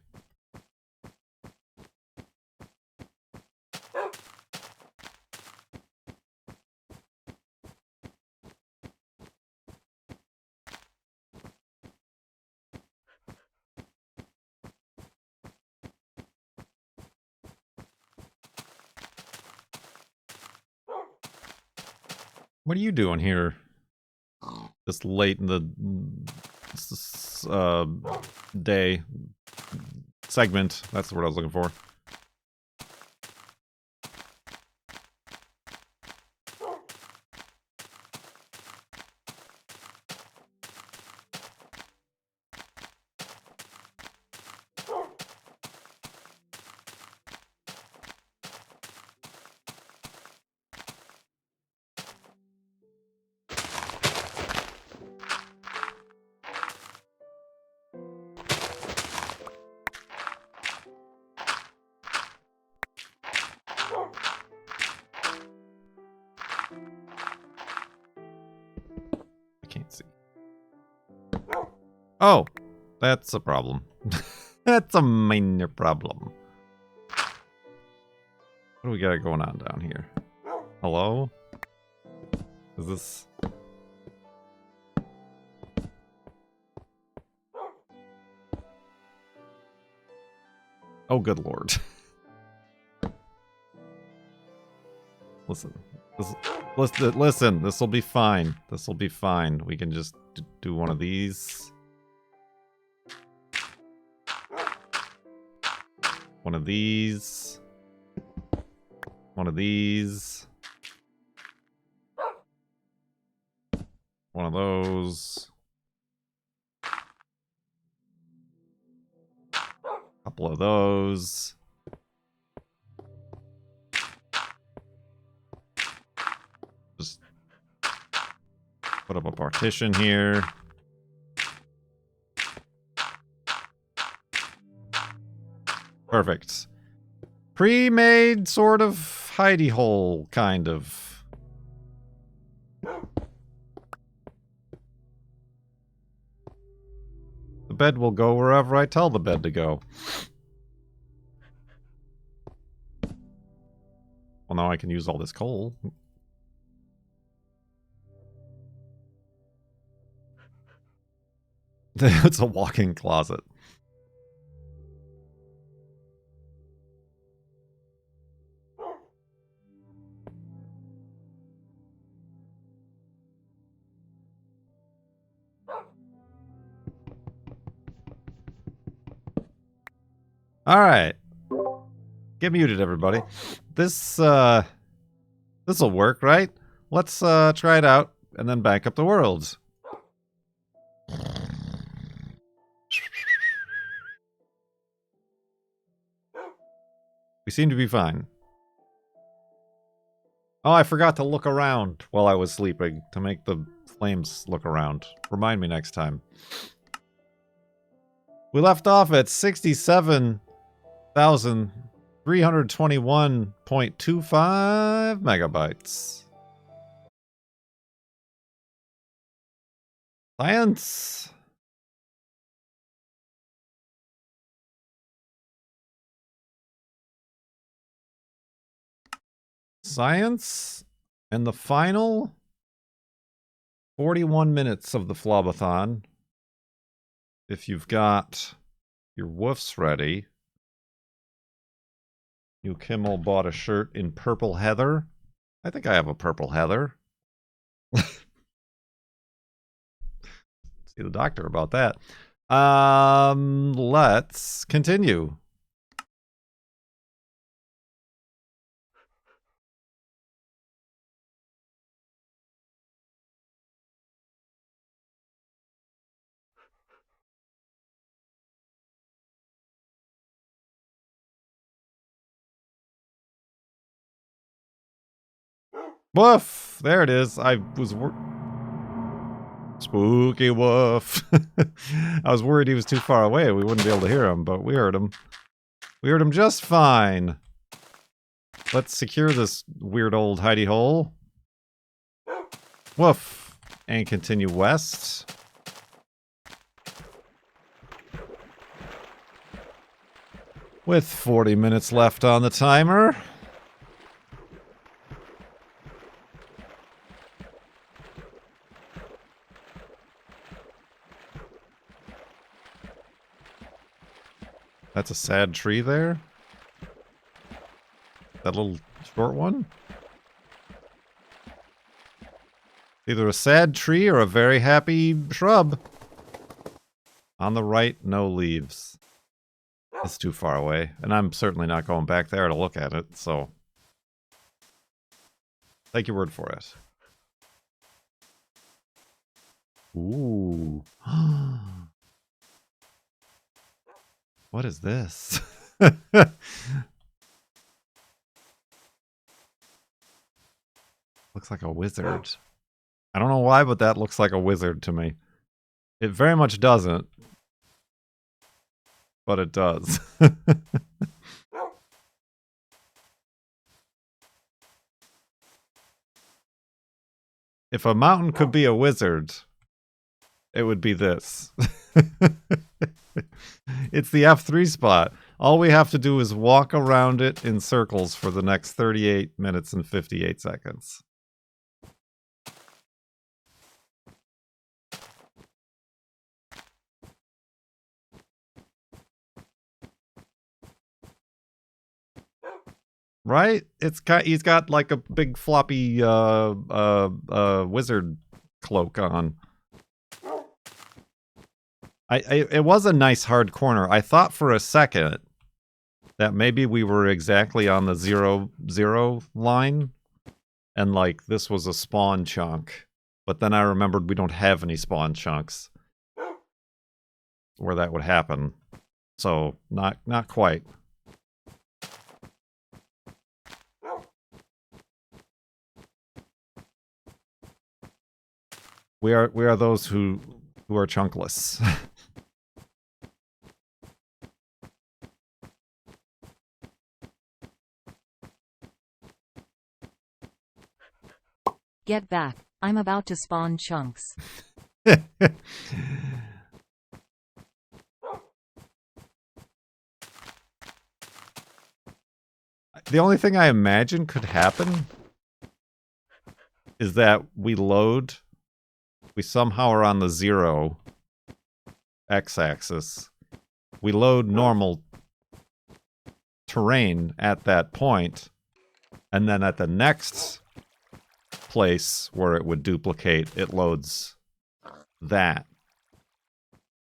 What are you doing here? This late in the day segment. That's the word I was looking for. I can't see. Oh, that's a problem. That's a minor problem. What do we got going on down here? Hello? Is this... Oh, good lord. Listen. Listen, this will be fine. This will be fine. We can just do one of these. One of these. One of these. One of those. Couple of those. Just put up a partition here. Perfect. Pre-made sort of hidey hole, kind of. The bed will go wherever I tell the bed to go. Well, now I can use all this coal. It's a walk-in closet. All right. Get muted, everybody. This'll work, right? Let's try it out and then back up the world. We seem to be fine. Oh, I forgot to look around while I was sleeping to make the flames look around. Remind me next time. We left off at 67,321.25 megabytes. Science. Science. And the final 41 minutes of the FLoB-a-thon. If you've got your woofs ready. New Kimmel bought a shirt in purple heather. I think I have a purple heather. See the doctor about that. Let's continue. Woof! There it is. I was spooky woof. I was worried he was too far away. We wouldn't be able to hear him, but we heard him. We heard him just fine. Let's secure this weird old hidey hole. Woof! And continue west. With 40 minutes left on the timer. That's a sad tree there. That little short one. Either a sad tree or a very happy shrub. On the right, no leaves. It's too far away. And I'm certainly not going back there to look at it, so... take your word for it. Ooh. What is this? Looks like a wizard. I don't know why, but that looks like a wizard to me. It very much doesn't. But it does. If a mountain could be a wizard, it would be this. It's the F3 spot. All we have to do is walk around it in circles for the next 38 minutes and 58 seconds. Right? He's got like a big floppy wizard cloak on. It was a nice hard corner. I thought for a second that maybe we were exactly on the 0-0 line and like this was a spawn chunk. But then I remembered we don't have any spawn chunks where that would happen. So not quite. We are those who are chunkless. Get back. I'm about to spawn chunks. The only thing I imagine could happen is that we somehow are on the 0 x-axis. We load normal terrain at that point, and then at the next place where it would duplicate, it loads that,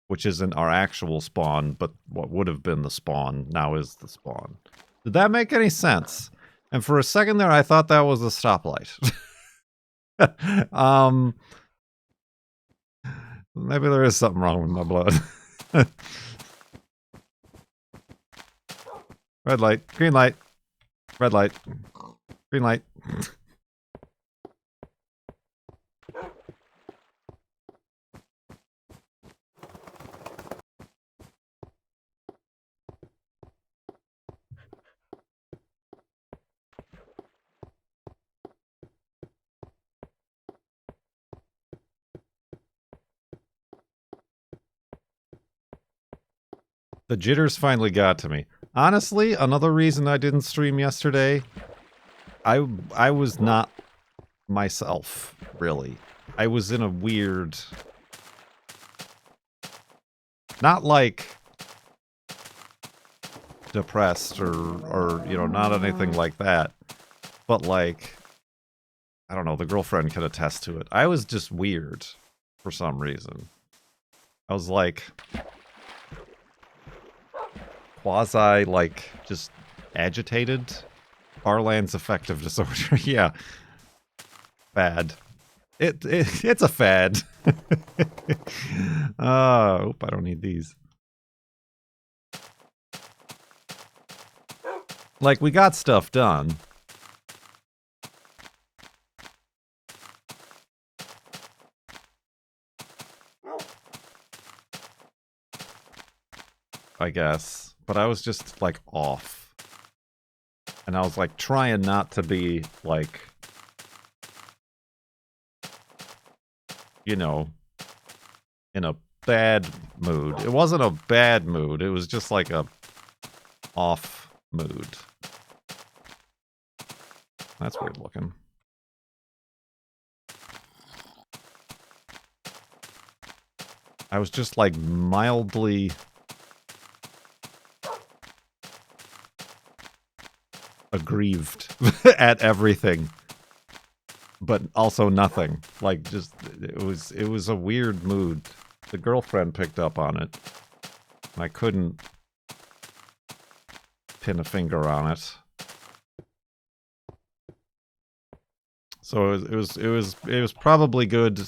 which isn't our actual spawn, but what would have been the spawn now is the spawn. Did that make any sense? And for a second there, I thought that was a stoplight. Maybe there is something wrong with my blood. Red light, green light, red light, green light. The jitters finally got to me. Honestly, another reason I didn't stream yesterday, I was not myself, really. I was in a weird... Not like depressed or you know, not anything like that. But like, I don't know, the girlfriend can attest to it. I was just weird for some reason. I was like... quasi, like, just agitated. FARLANDS affective disorder. Yeah. Fad. It's a fad. Oop, I don't need these. Like, we got stuff done. I guess. But I was just, like, off. And I was, like, trying not to be, like, you know, in a bad mood. It wasn't a bad mood. It was just, like, a off mood. That's weird looking. I was just, like, mildly... aggrieved at everything, but also nothing. Like, just it was a weird mood. The girlfriend picked up on it. I couldn't pin a finger on it. So it was probably good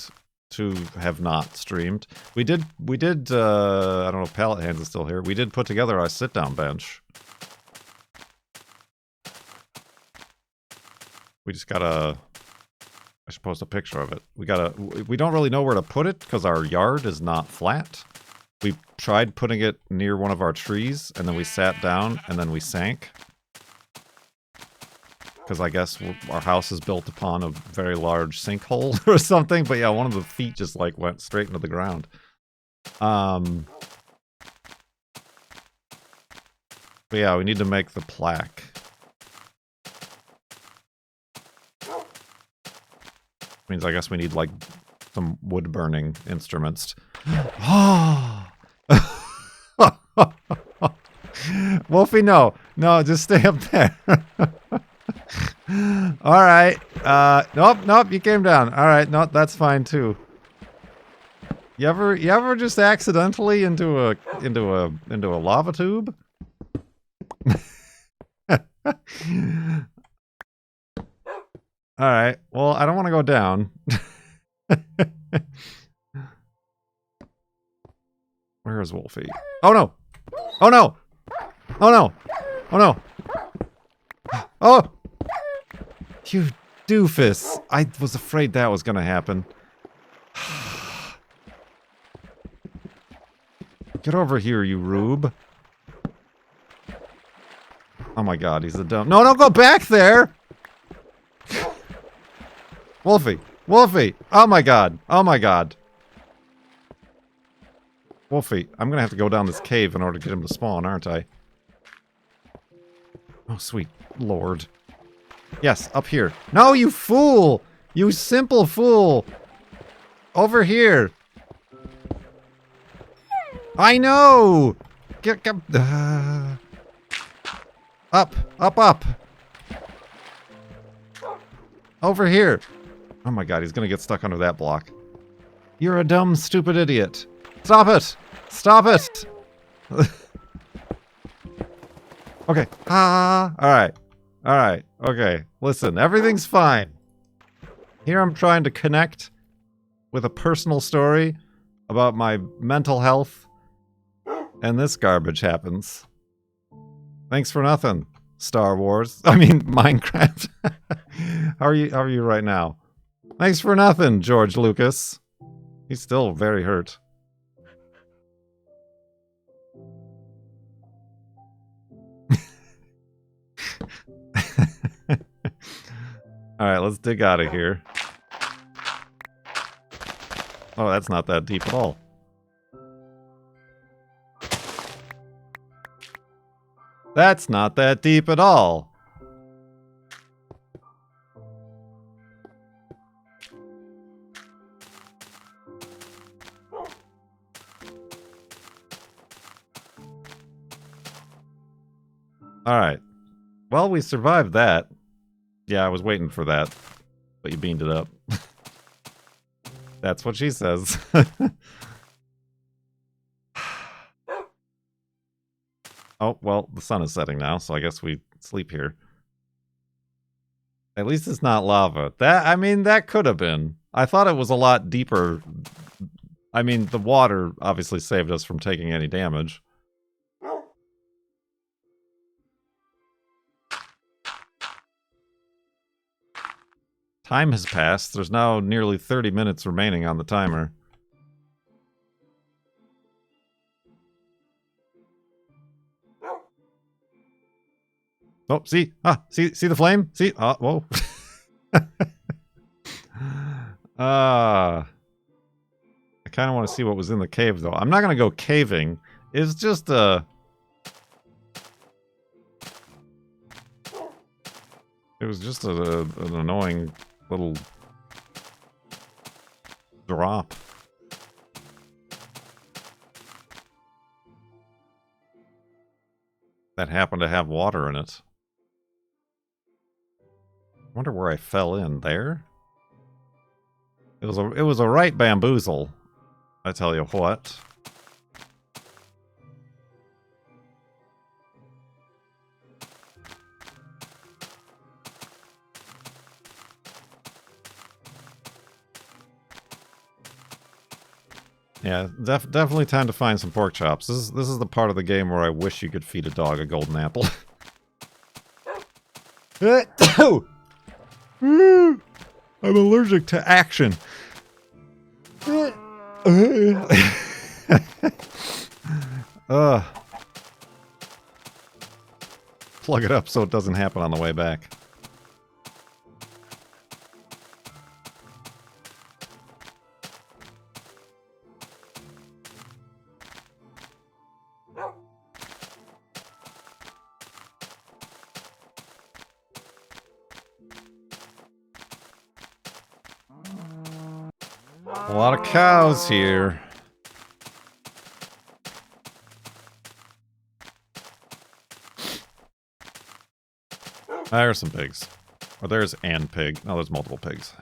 to have not streamed. We did I don't know if Pallet Hands is still here. We did put together our sit down bench. We just gotta... I should post a picture of it. We don't really know where to put it because our yard is not flat. We tried putting it near one of our trees, and then we sat down, and then we sank. because I guess our house is built upon a very large sinkhole or something. But yeah, one of the feet just like went straight into the ground. But yeah, we need to make the plaque. Means I guess we need like some wood burning instruments. Oh. Wolfie, no. No, just stay up there. Alright. Nope, you came down. Alright, no, that's fine too. You ever just accidentally into a lava tube? Alright, well, I don't want to go down. Where is Wolfie? Oh no! Oh no! Oh no! Oh no! Oh! You doofus! I was afraid that was gonna happen. Get over here, you rube. Oh my god, he's a dumb— No, don't go back there! Wolfie! Wolfie! Oh my god! Oh my god! Wolfie, I'm gonna have to go down this cave in order to get him to spawn, aren't I? Oh, sweet lord. Yes, up here. No, you fool! You simple fool! Over here! I know! Get up! Up, up! Over here! Oh my god, he's gonna get stuck under that block. You're a dumb, stupid idiot. Stop it! Stop it! Okay. Ah! Alright. Alright. Okay. Listen, everything's fine. Here I'm trying to connect with a personal story about my mental health, and this garbage happens. Thanks for nothing, Star Wars. I mean, Minecraft. How are you right now? Thanks for nothing, George Lucas. He's still very hurt. Alright, let's dig out of here. Oh, that's not that deep at all. That's not that deep at all. Alright. Well, we survived that. Yeah, I was waiting for that. But you beamed it up. That's what she says. Oh, well, the sun is setting now, so I guess we sleep here. At least it's not lava. I mean, that could have been. I thought it was a lot deeper. I mean, the water obviously saved us from taking any damage. Time has passed. There's now nearly 30 minutes remaining on the timer. Oh, see? Ah, see the flame? See? Whoa. I kind of want to see what was in the cave, though. I'm not going to go caving. It's just a... It was just an annoying little drop. That happened to have water in it. Wonder where I fell in. There? It was a right bamboozle. I tell you what. Yeah, definitely time to find some pork chops. This is the part of the game where I wish you could feed a dog a golden apple. I'm allergic to action. Plug it up so it doesn't happen on the way back. A lot of cows here. There's some pigs. Oh, there's an pig. No, there's multiple pigs.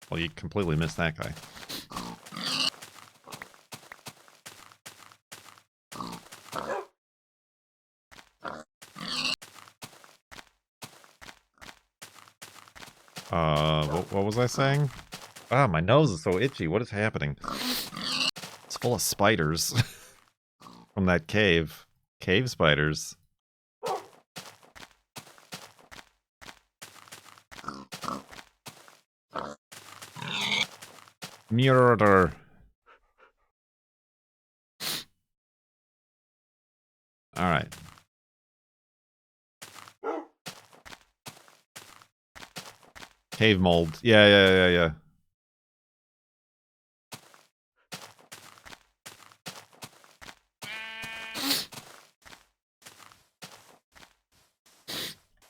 Well, you completely missed that guy. What was I saying? Ah, my nose is so itchy. What is happening? It's full of spiders from that cave. Cave spiders. Murder. All right. Cave mold. Yeah.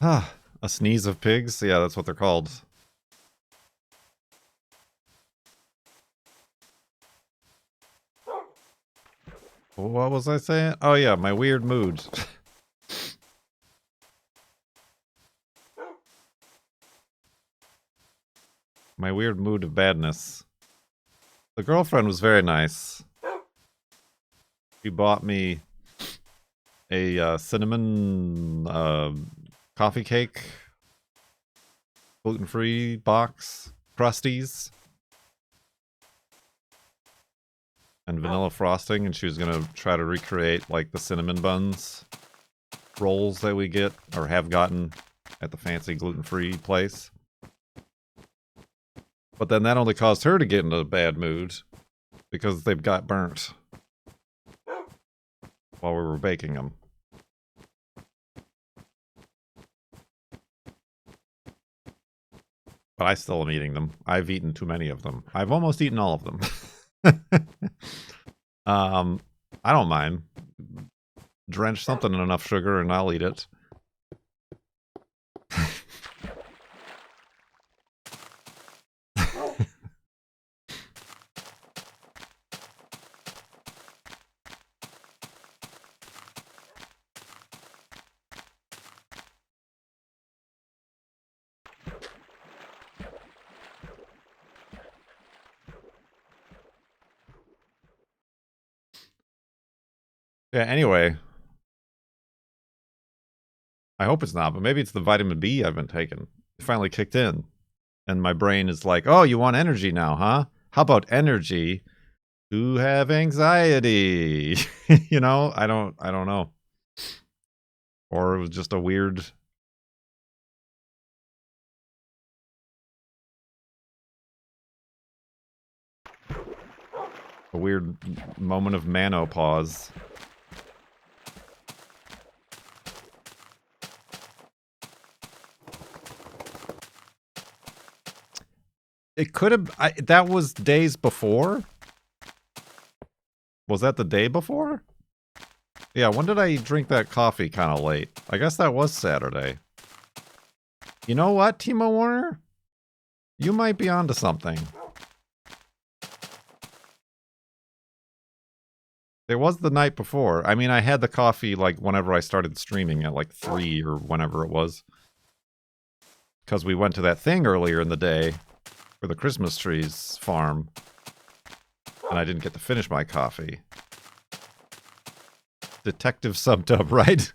Ah, a sneeze of pigs? Yeah, that's what they're called. What was I saying? Oh yeah, my weird mood. My weird mood of badness. The girlfriend was very nice. She bought me a cinnamon coffee cake, gluten-free box, crusties, and vanilla frosting, and she was gonna try to recreate like the cinnamon buns rolls that we get or have gotten at the fancy gluten-free place. But then that only caused her to get into a bad mood because they've got burnt while we were baking them. But I still am eating them. I've eaten too many of them. I've almost eaten all of them. I don't mind. Drench something in enough sugar and I'll eat it. Yeah, anyway. I hope it's not, but maybe it's the vitamin B I've been taking. It finally kicked in. And my brain is like, oh, you want energy now, huh? How about energy to have anxiety? You know, I don't know. Or it was just a weird moment of menopause. It could have... that was days before? Was that the day before? Yeah, when did I drink that coffee kind of late? I guess that was Saturday. You know what, Timo Warner? You might be onto something. It was the night before. I mean, I had the coffee, like, whenever I started streaming at, like, 3 or whenever it was. Because we went to that thing earlier in the day for the Christmas trees farm. And I didn't get to finish my coffee. Detective Subdub, right?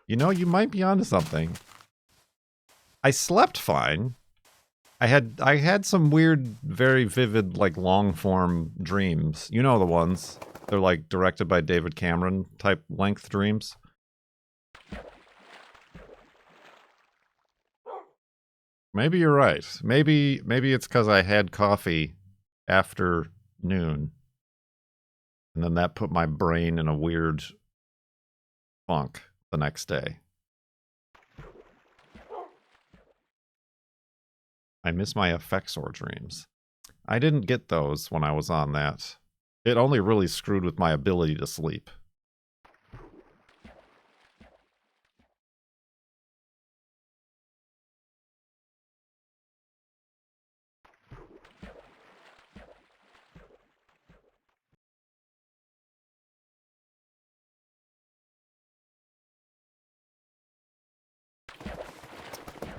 You know, you might be onto something. I slept fine. I had some weird, very vivid, like, long-form dreams. You know the ones. They're, like, directed by David Cameron type length dreams. Maybe you're right. Maybe it's because I had coffee after noon. And then that put my brain in a weird funk the next day. I miss my Effexor dreams. I didn't get those when I was on that. It only really screwed with my ability to sleep.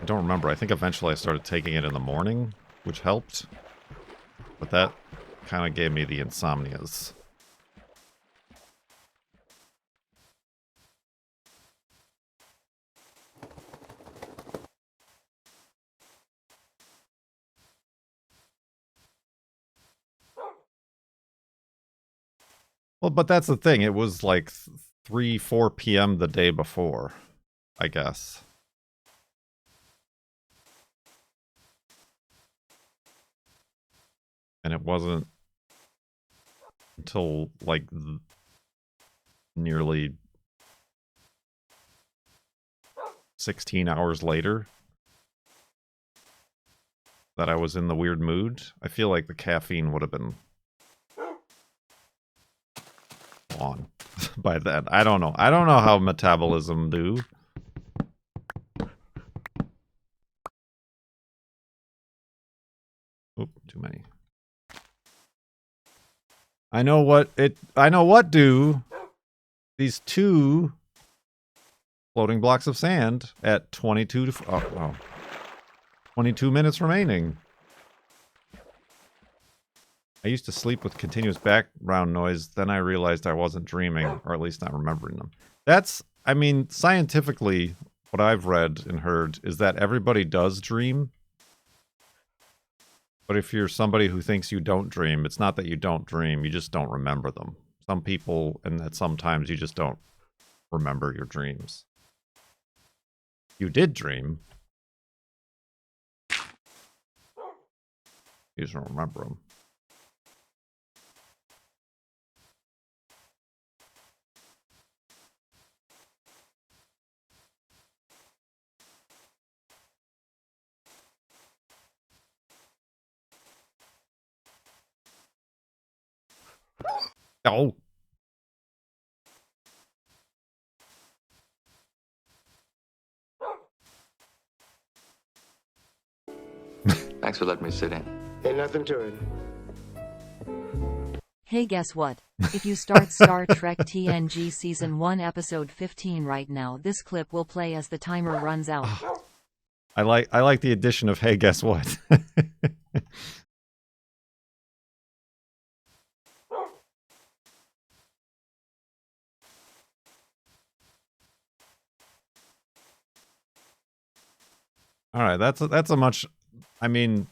I don't remember. I think eventually I started taking it in the morning, which helped. But that kind of gave me the insomnias. Well, but that's the thing. It was like 3, 4 p.m. the day before, I guess. And it wasn't until like nearly 16 hours later that I was in the weird mood. I feel like the caffeine would have been on by then. I don't know. I don't know how metabolism do. Oop, too many. I know what do. These 2 floating blocks of sand at 22 to 22 minutes remaining. I used to sleep with continuous background noise, then I realized I wasn't dreaming, or at least not remembering them. That's, I mean, scientifically, what I've read and heard is that everybody does dream. But if you're somebody who thinks you don't dream, it's not that you don't dream, you just don't remember them. Some people, and that sometimes you just don't remember your dreams. You did dream. You just don't remember them. Oh. Thanks for letting me sit in. Ain't nothing to it. Hey, guess what? If you start Star Trek TNG Season 1 Episode 15 right now, this clip will play as the timer runs out. I like the addition of hey, guess what? All right, that's a much, I mean,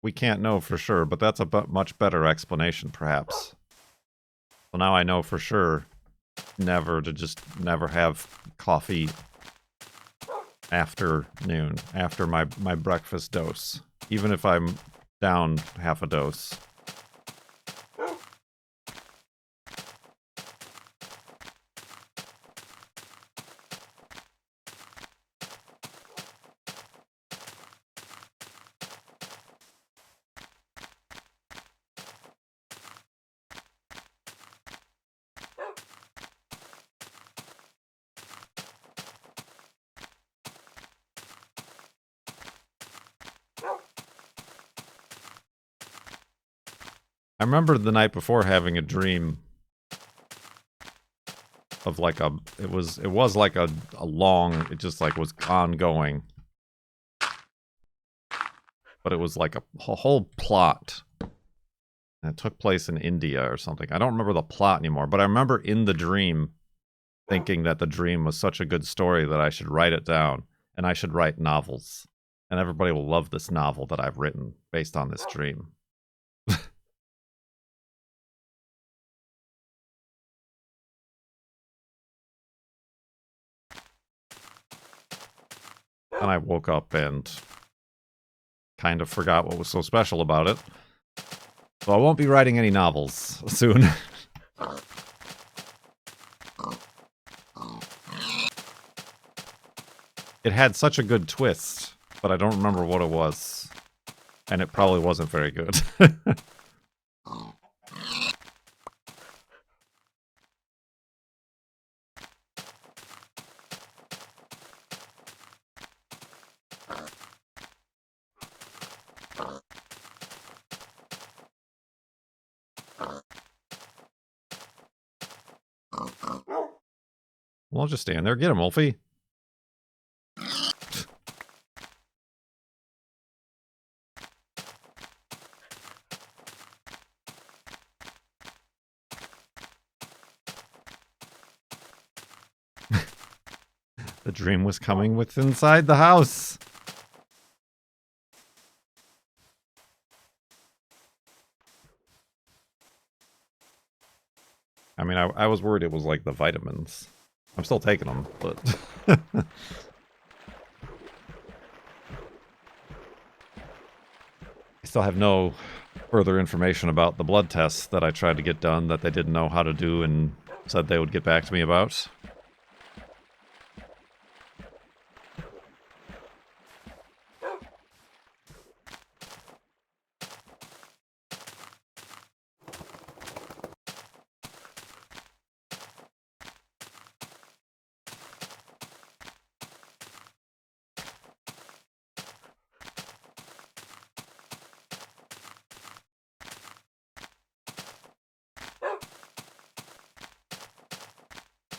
we can't know for sure, but that's a much better explanation, perhaps. So now I know for sure never have coffee after noon, after my breakfast dose, even if I'm down half a dose. I remember the night before having a dream of like it was like a long, it just like was ongoing. But it was like a whole plot. And it took place in India or something. I don't remember the plot anymore, but I remember in the dream thinking that the dream was such a good story that I should write it down and I should write novels. And everybody will love this novel that I've written based on this dream. And I woke up and kind of forgot what was so special about it. So I won't be writing any novels soon. It had such a good twist, but I don't remember what it was. And it probably wasn't very good. Well, I'll just stand there. Get him, Wolfie. The dream was coming with inside the house. I mean, I was worried it was like the vitamins. I'm still taking them, but... I still have no further information about the blood tests that I tried to get done that they didn't know how to do and said they would get back to me about.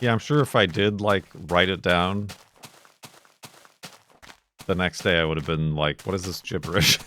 Yeah, I'm sure if I did, like, write it down, the next day I would have been like, what is this gibberish?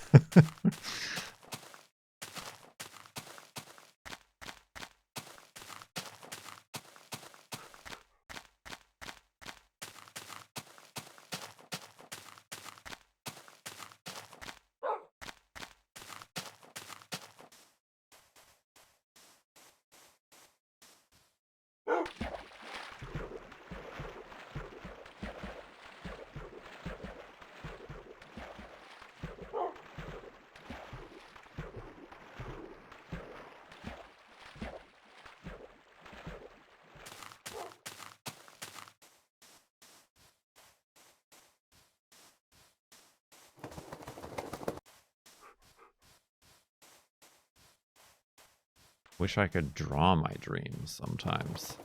Wish I could draw my dreams sometimes.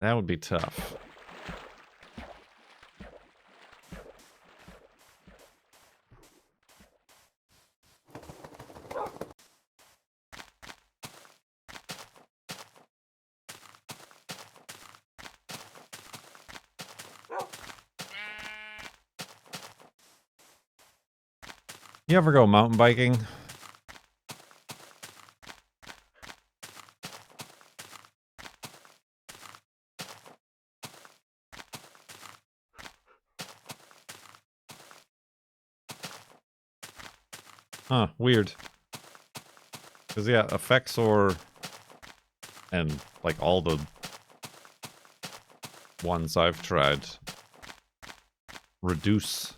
That would be tough. You ever go mountain biking? Huh, weird. Because, yeah, Effexor and, like, all the ones I've tried reduce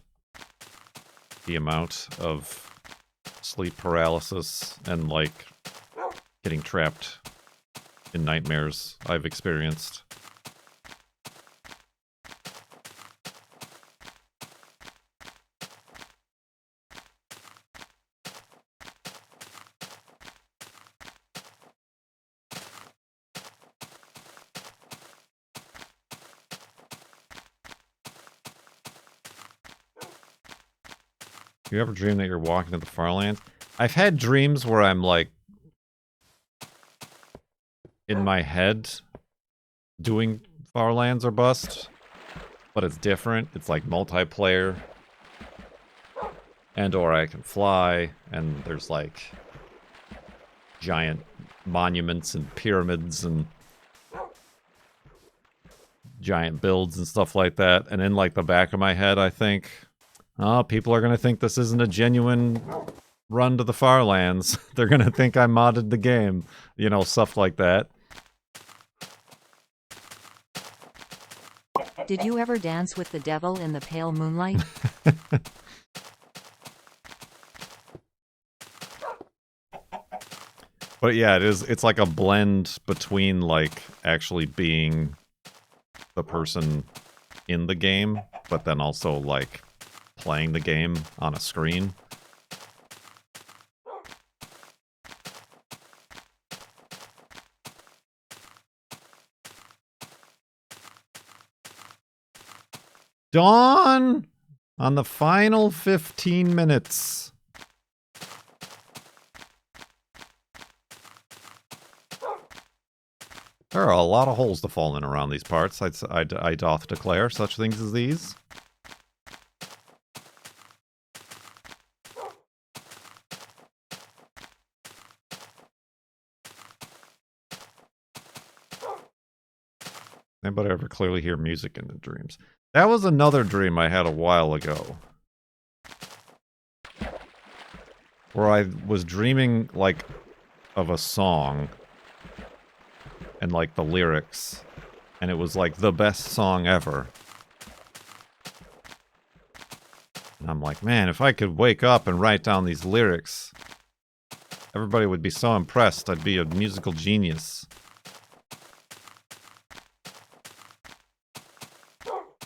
the amount of sleep paralysis and, like, getting trapped in nightmares I've experienced. You ever dream that you're walking to the Farlands? I've had dreams where I'm, like, in my head doing Farlands or Bust, but it's different. It's, like, multiplayer. And or I can fly, and there's, like, giant monuments and pyramids and giant builds and stuff like that. And in, like, the back of my head, I think, oh, people are going to think this isn't a genuine run to the Farlands. They're going to think I modded the game. You know, stuff like that. Did you ever dance with the devil in the pale moonlight? But yeah, it's like a blend between, like, actually being the person in the game, but then also, like, playing the game on a screen. Dawn! On the final 15 minutes. There are a lot of holes to fall in around these parts, I doth declare, such things as these. Anybody ever clearly hear music in the dreams? That was another dream I had a while ago. Where I was dreaming, like, of a song. And, like, the lyrics. And it was, like, the best song ever. And I'm like, man, if I could wake up and write down these lyrics, everybody would be so impressed. I'd be a musical genius.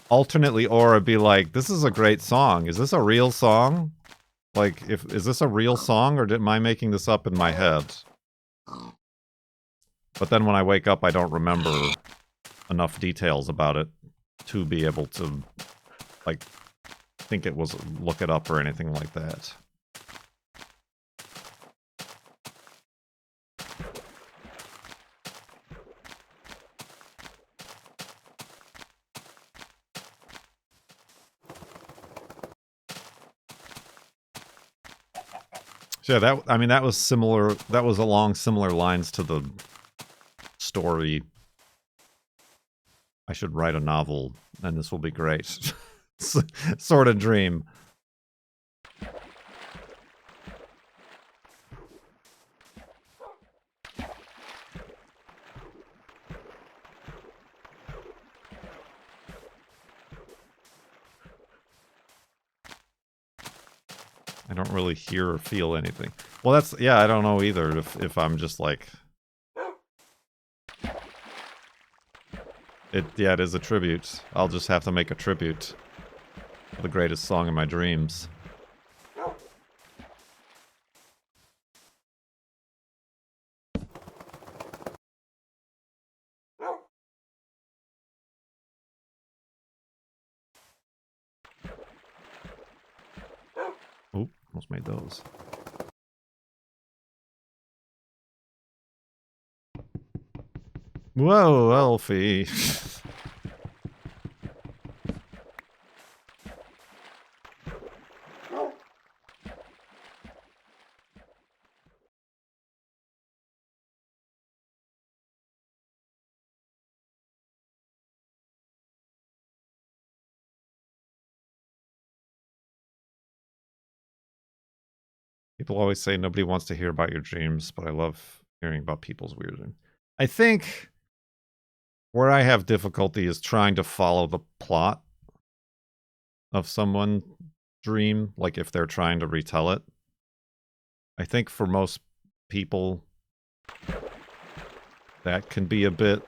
Alternately, or I'd be like, this is a great song. Is this a real song? Like, is this a real song, or am I making this up in my head? But then when I wake up, I don't remember enough details about it to be able to, like, think it was look it up or anything like that. So yeah, I mean, that was similar. That was along similar lines to the story. I should write a novel, and this will be great. Sort of dream. I don't really hear or feel anything. Well, that's, yeah, I don't know either if I'm just like... Yeah, it is a tribute. I'll just have to make a tribute to the greatest song in my dreams. Oh, almost made those. Whoa, Elfie. People always say nobody wants to hear about your dreams, but I love hearing about people's weird dreams. I think where I have difficulty is trying to follow the plot of someone's dream, like if they're trying to retell it. I think for most people, that can be a bit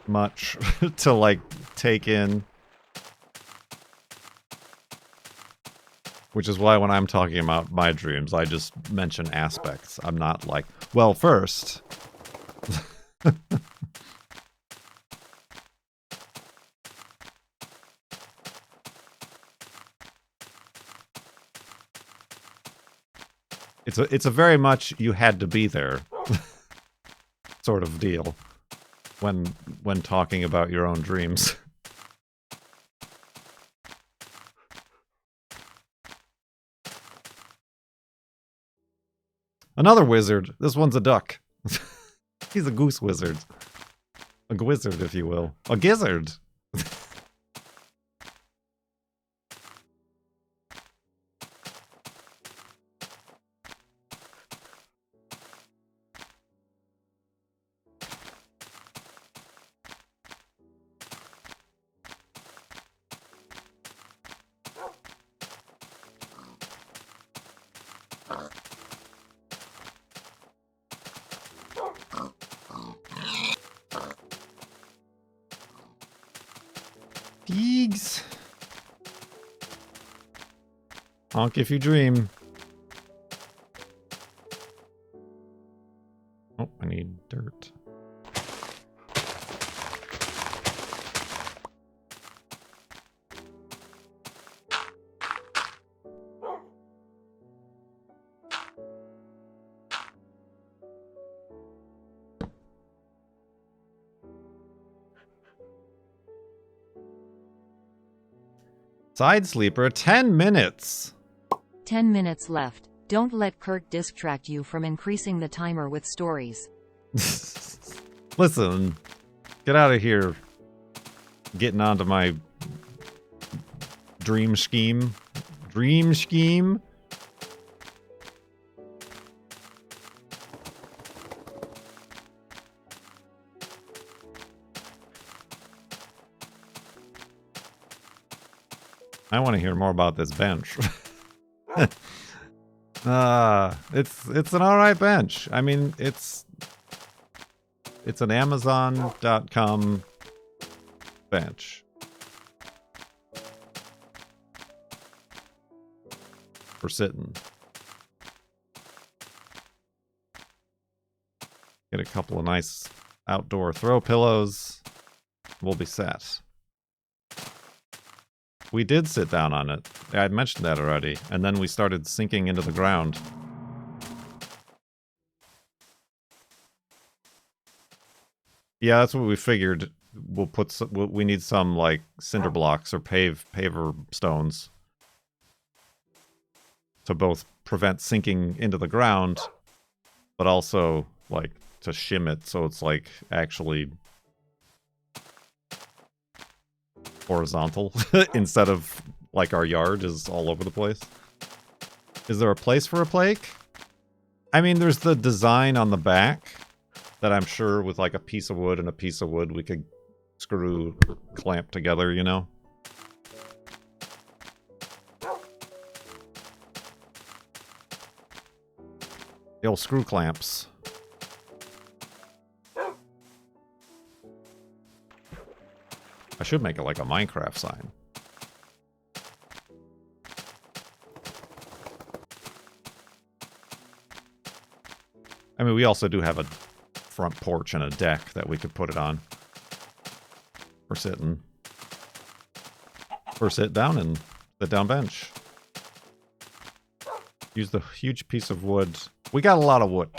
much to, like, take in. Which is why when I'm talking about my dreams, I just mention aspects. I'm not like, well, first... It's a very much you had to be there sort of deal when talking about your own dreams. Another wizard. This one's a duck. He's a goose wizard. A gwizzard, if you will. A gizzard. Pigs. Honk if you dream. Oh, I need dirt. Side sleeper, 10 minutes. 10 minutes left. Don't let Kirk distract you from increasing the timer with stories. Listen, Get out of here. Getting onto my dream scheme. Dream scheme? I want to hear more about this bench. It's an alright bench. I mean, it's an Amazon.com bench. For sitting. Get a couple of nice outdoor throw pillows. We'll be set. We did sit down on it. I had mentioned that already. And then we started sinking into the ground. Yeah, that's what we figured. We'll put some, we need some like cinder blocks or paver stones to both prevent sinking into the ground, but also like to shim it so it's like actually horizontal instead of like our yard is all over the place. Is there a place for a plake? I mean, there's the design on the back that I'm sure with like a piece of wood and a piece of wood we could screw, clamp together, you know? The old screw clamps. I should make it like a Minecraft sign. I mean, we also do have a front porch and a deck that we could put it on. For sitting. For sit down and sit down bench. Use the huge piece of wood. We got a lot of wood.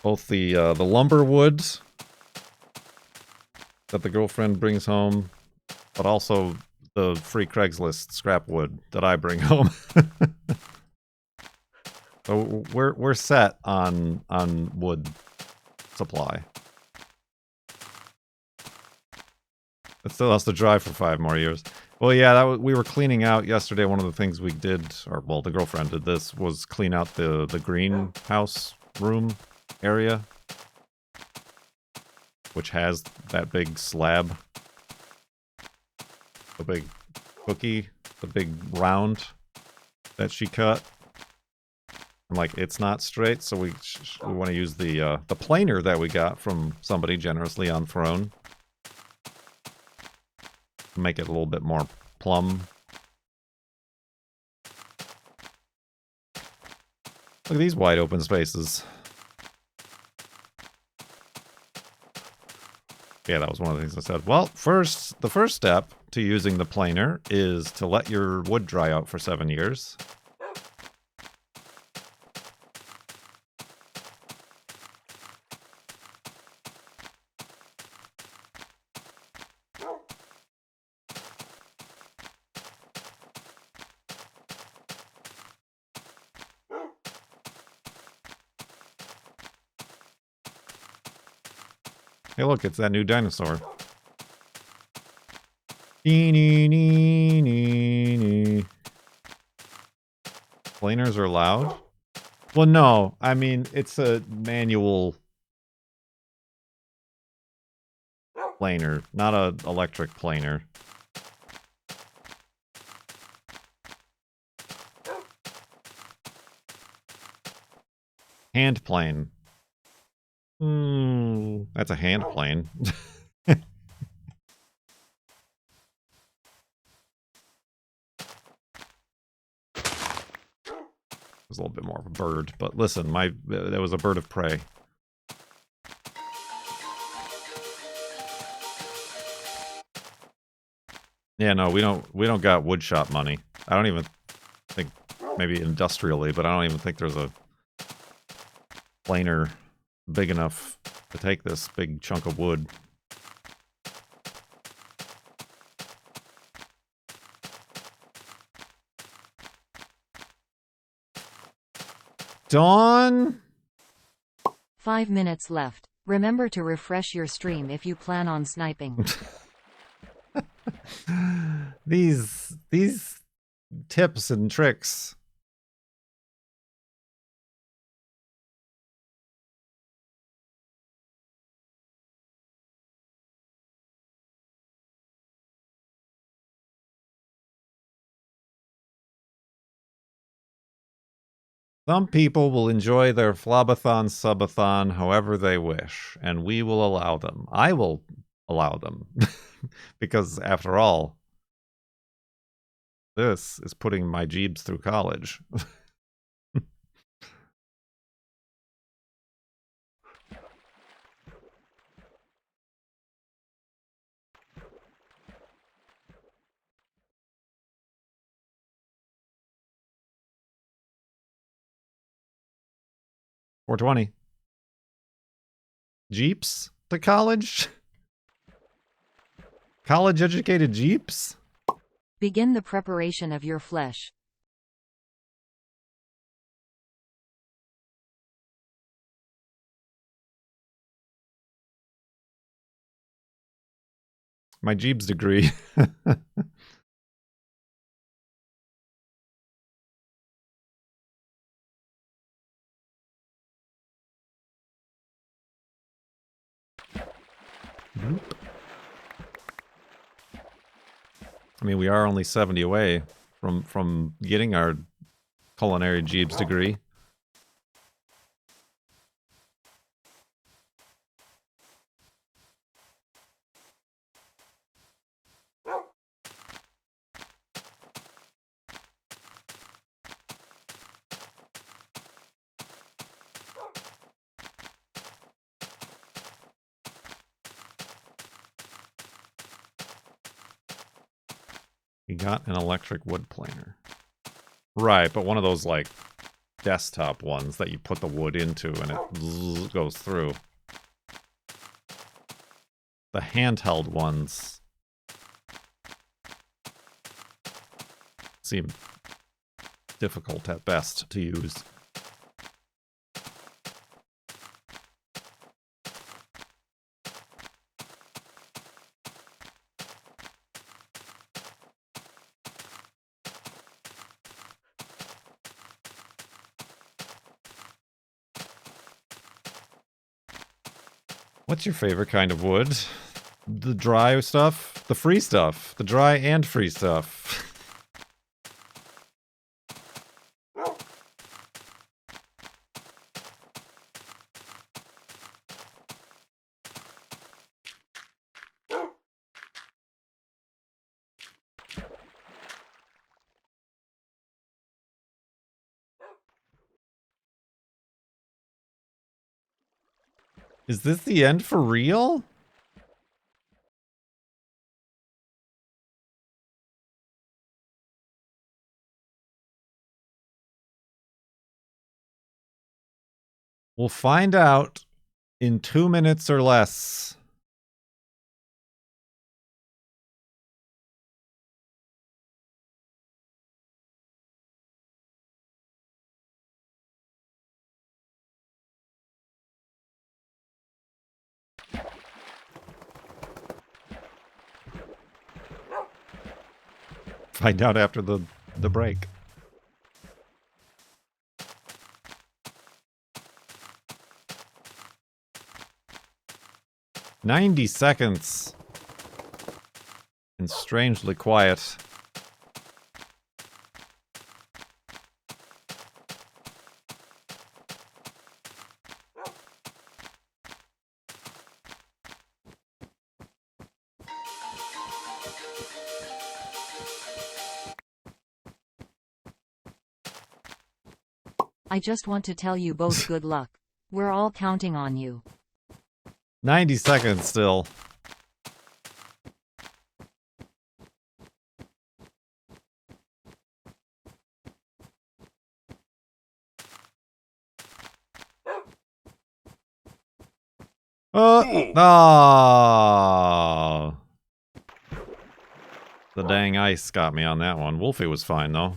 Both the lumber wood that the girlfriend brings home, but also the free Craigslist scrap wood that I bring home. So we're set on wood supply. It still has to dry for 5 more years. Well, yeah, we were cleaning out yesterday. One of the things we did, or well, the girlfriend did this, was clean out the greenhouse room area, which has that big slab, the big cookie, the big round that she cut. And like, it's not straight, so we want to use the planer that we got from somebody generously on Throne. Make it a little bit more plumb. Look at these wide open spaces. Yeah, that was one of the things I said. Well, the first step to using the planer is to let your wood dry out for 7 years. Hey, look, it's that new dinosaur. Planers are loud? Well, no. I mean, it's a manual planer, not an electric planer. Hand plane. That's a hand plane. There's a little bit more of a bird, but listen, that was a bird of prey. Yeah, no, we don't got wood shop money. I don't even think, maybe industrially, but I don't even think there's a planer big enough to take this big chunk of wood. Dawn? 5 minutes left. Remember to refresh your stream if you plan on sniping. These tips and tricks. Some people will enjoy their FLoB-a-thon, subathon however they wish, and we will allow them. I will allow them. Because, after all, this is putting my Jeebs through college. $4.20. Jeeps to college? College-educated Jeeps? Begin the preparation of your flesh. My Jeebs degree. Nope. I mean, we are only 70 away from getting our culinary Jeebs degree. We got an electric wood planer. Right, but one of those, like, desktop ones that you put the wood into and it goes through. The handheld ones seem difficult at best to use. What's your favorite kind of wood? The dry stuff? The free stuff? The dry and free stuff? Is this the end for real? We'll find out in 2 minutes or less. Find out after the break. "90 seconds. And strangely quiet. I just want to tell you both good luck. We're all counting on you. 90 seconds still. Oh. The dang ice got me on that one. Wolfie was fine, though.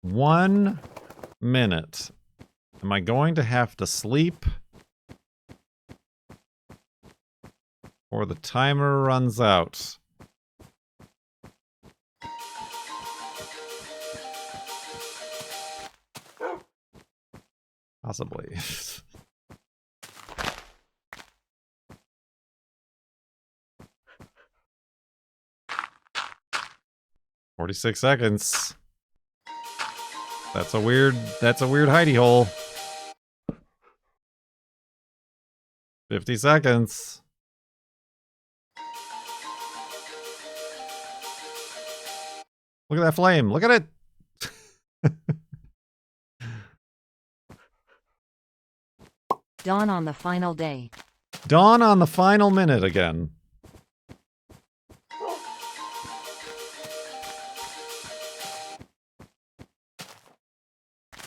1 minute Am I going to have to sleep? Or the timer runs out? Possibly. "46 seconds. That's a weird hidey hole. 50 seconds. Look at that flame. Look at it. Dawn on the final day. Dawn on the final minute again.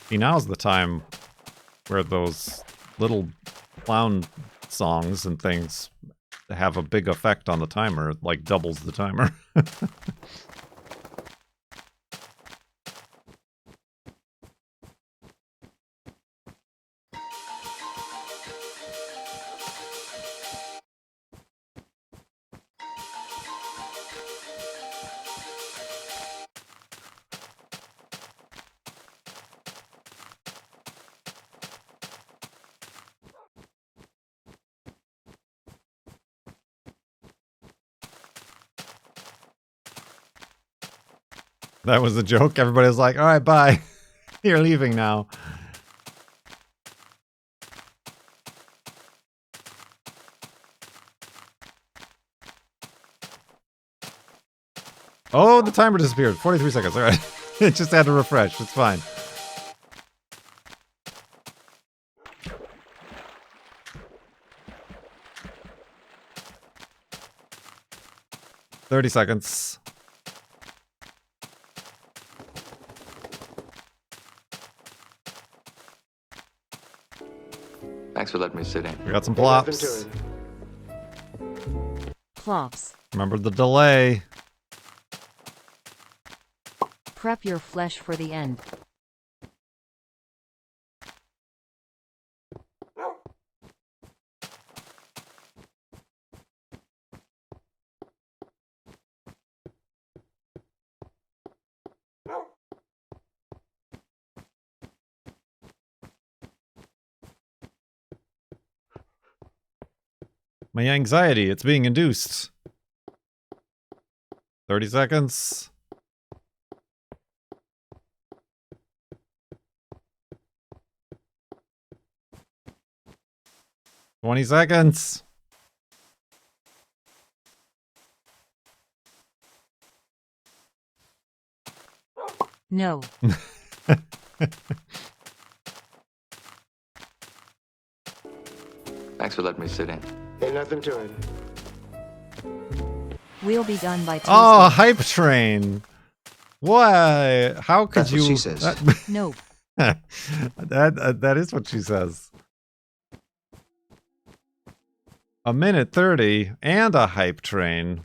See, now's the time where those little clown songs and things have a big effect on the timer. It, like, doubles the timer. That was a joke. Everybody was like, all right, bye. You're leaving now. Oh, the timer disappeared. 43 seconds. All right. It just had to refresh. It's fine. "30 seconds. Thanks for letting me sit in. We got some plops. Plops. Remember the delay. Prep your flesh for the end. My anxiety, it's being induced. 30 seconds. "20 seconds. No. Thanks for letting me sit in. Ain't nothing to it. We'll be done by Tuesday. Oh, hype train. Why? How could That's you? what she says. No. That is what she says. 1:30 and a hype train.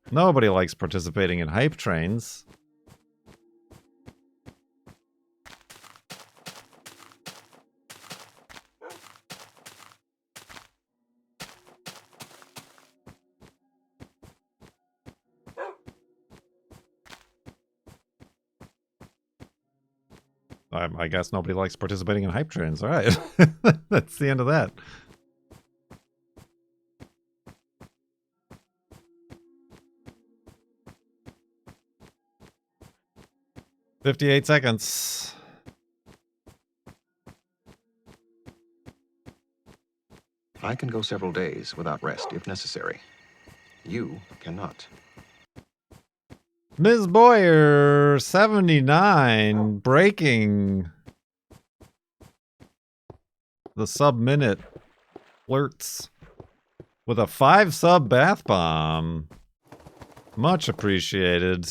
Nobody likes participating in hype trains. I guess nobody likes participating in hype trains. All right. That's the end of that. "58 seconds. I can go several days without rest if necessary. You cannot. Ms. Boyer, 79, breaking the sub-minute flirts with a 5-sub bath bomb. Much appreciated.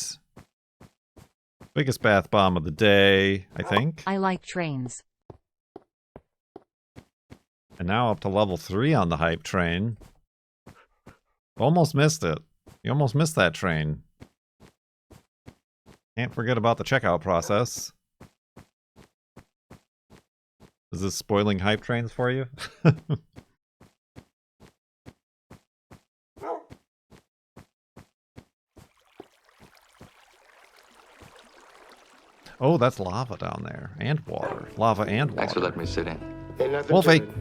Biggest bath bomb of the day, I think. I like trains. And now up to level 3 on the hype train. Almost missed it. You almost missed that train. Can't forget about the checkout process. Is this spoiling hype trains for you? Oh, that's lava down there. And water. Lava and Thanks for water. letting me sit in. Ain't nothing Wolfie. to it.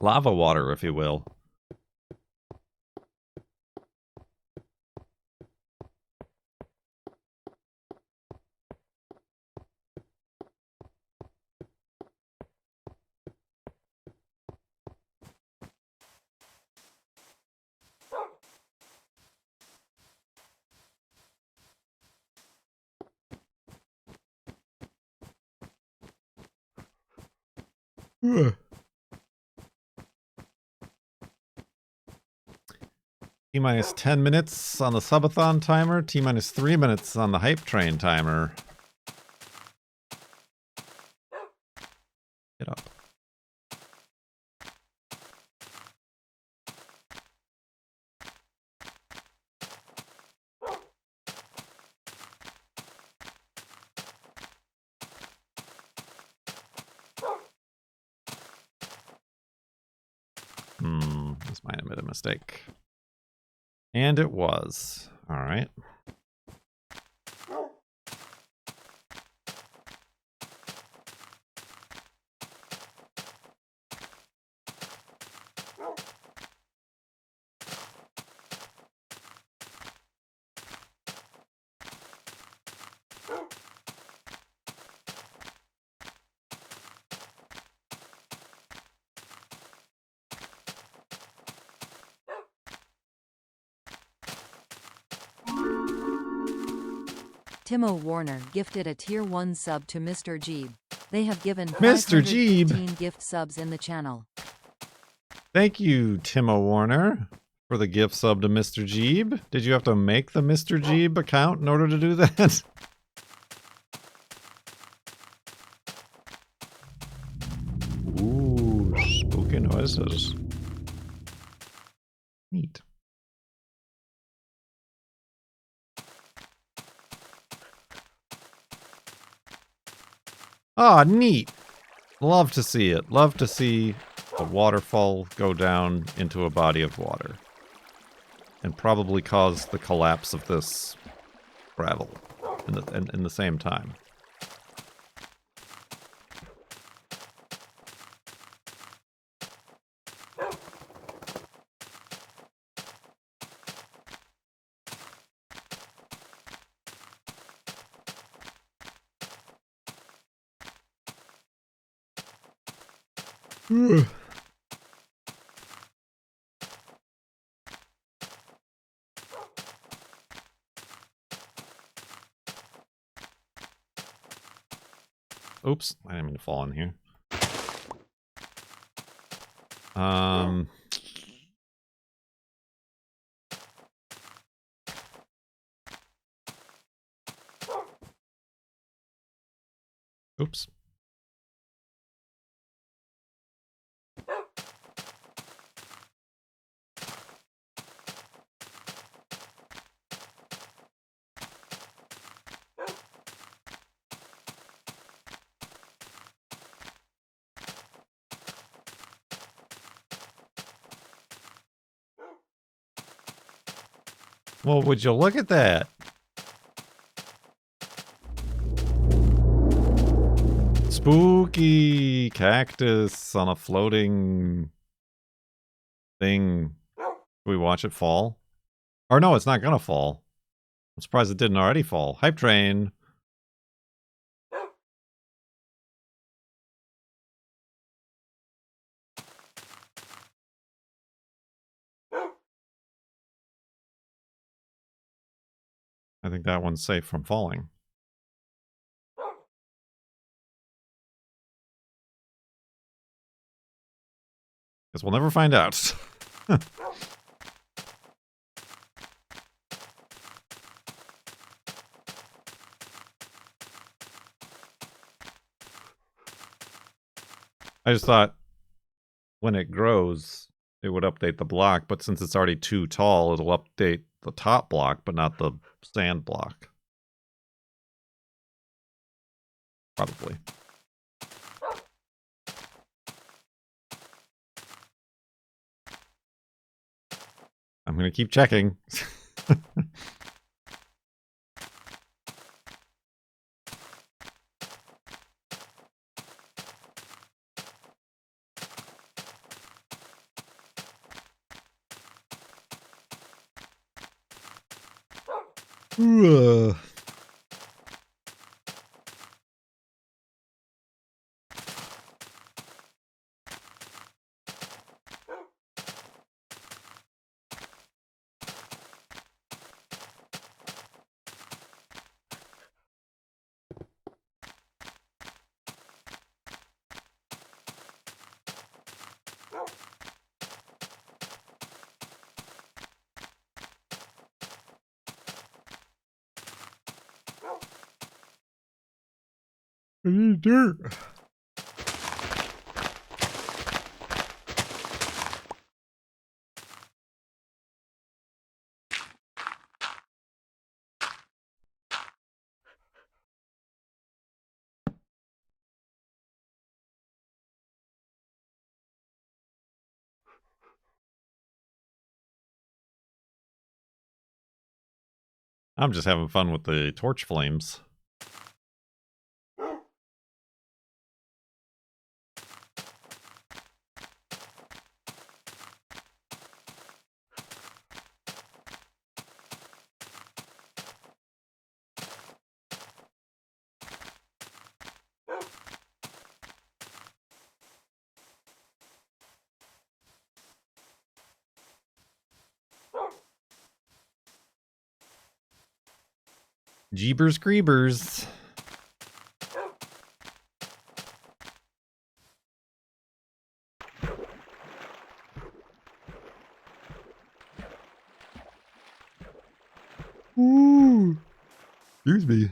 Lava water, if you will. T-minus 10 minutes on the subathon timer. T-minus 3 minutes on the hype train timer. Get up. This might have been a mistake. And it was. All right. Timo Warner gifted a tier 1 sub to Mr. Jeeb. They have given Mr. Jeeb. 515 gift subs in the channel. Thank you, Timo Warner, for the gift sub to Mr. Jeeb. Did you have to make the Mr. Jeeb account in order to do that? Ooh, spooky noises. Neat. Ah, neat. Love to see it. Love to see a waterfall go down into a body of water. And probably cause the collapse of this gravel in the same time. Oops, I didn't mean to fall in here. Oops. Well, would you look at that? Spooky cactus on a floating thing. Can we watch it fall? Or no, it's not gonna fall. I'm surprised it didn't already fall. Hype train. I think that one's safe from falling. Guess we'll never find out. I just thought when it grows, it would update the block, but since it's already too tall, it'll update the top block, but not the sand block. Probably. I'm gonna keep checking. Ooh, I need dirt. I'm just having fun with the torch flames. Jeebers creepers. Ooh. Excuse me.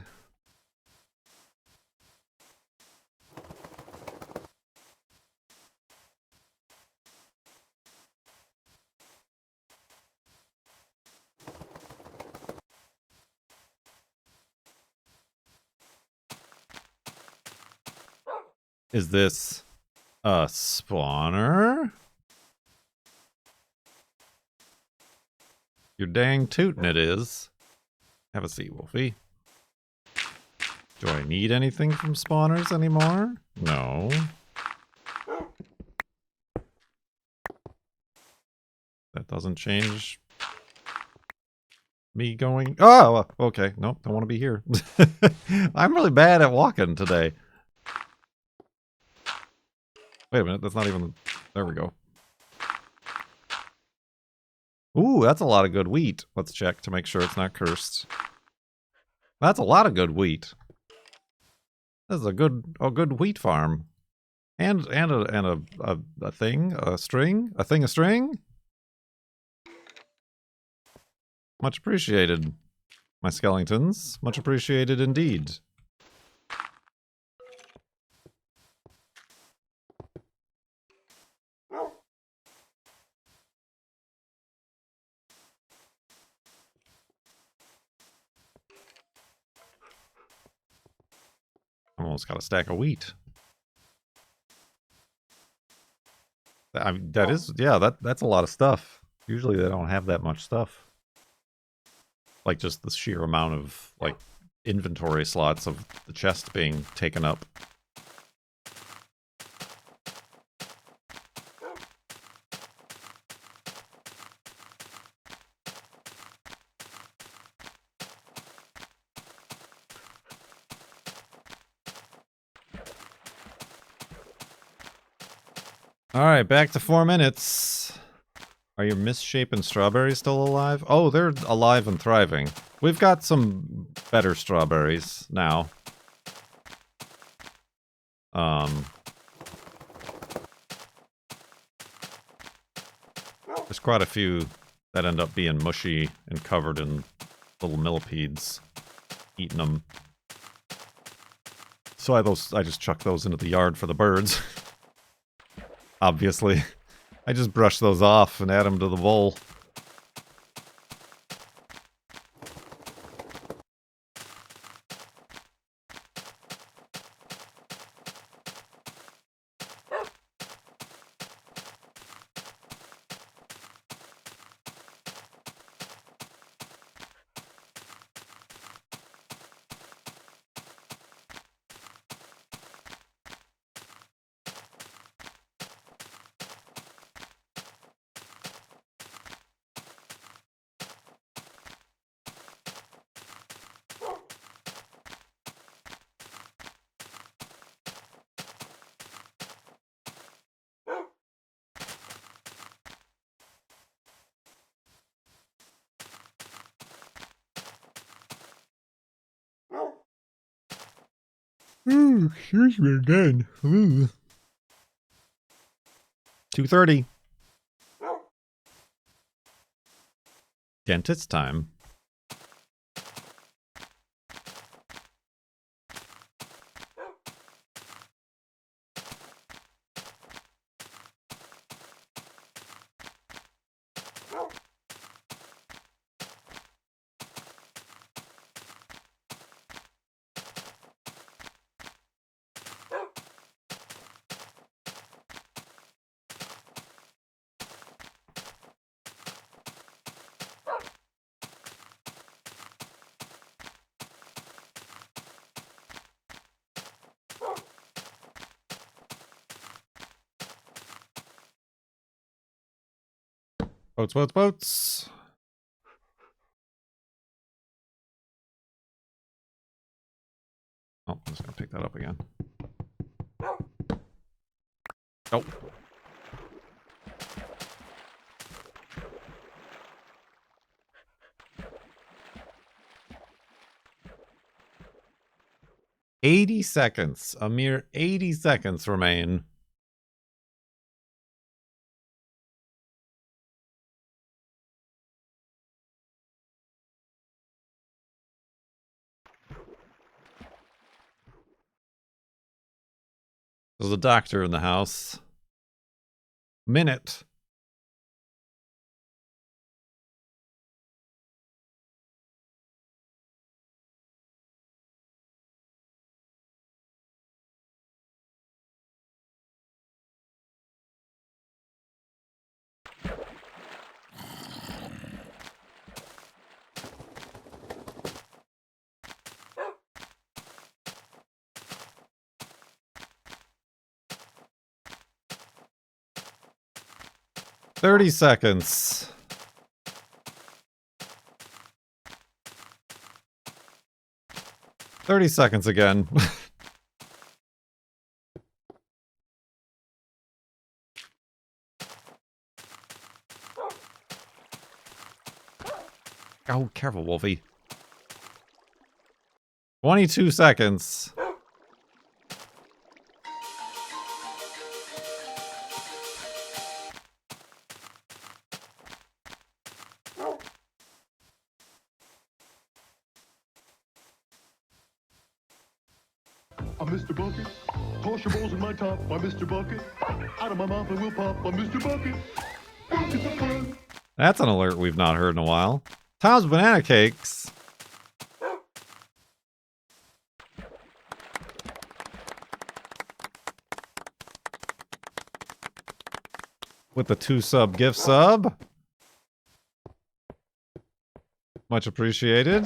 Is this a spawner? You're dang tootin' it is. Have a seat, Wolfie. Do I need anything from spawners anymore? No. That doesn't change me going... Oh, okay. Nope, don't want to be here. I'm really bad at walking today. Wait a minute, that's not even... There we go. Ooh, that's a lot of good wheat. Let's check to make sure it's not cursed. That's a lot of good wheat. This is a good wheat farm. And a thing, a string, a thing of string. Much appreciated, my skeletons. Much appreciated indeed. Almost got a stack of wheat. I mean, that is, yeah, that's a lot of stuff. Usually they don't have that much stuff. Like just the sheer amount of like inventory slots of the chest being taken up. Alright, back to 4 minutes. Are your misshapen strawberries still alive? Oh, they're alive and thriving. We've got some better strawberries now. There's quite a few that end up being mushy and covered in little millipedes eating them. So I just chuck those into the yard for the birds. Obviously. I just brush those off and add them to the bowl. Ooh, excuse me again. 2:30. Dentist time. Boats, boats, boats. Oh, I'm just gonna pick that up again. Oh. "80 seconds. A mere 80 seconds remain." There's a doctor in the house. Minute. "30 seconds. 30 seconds again." Oh, careful, Wolfie. 22 seconds. I'm Mr. Bucket. Toss your balls in my top. I'm Mr. Bucket. Out of my mouth I will pop. I'm Mr. Bucket. Buckets of fun. That's an alert we've not heard in a while. Tom's Banana Cakes. With the 2-sub gift sub. Much appreciated.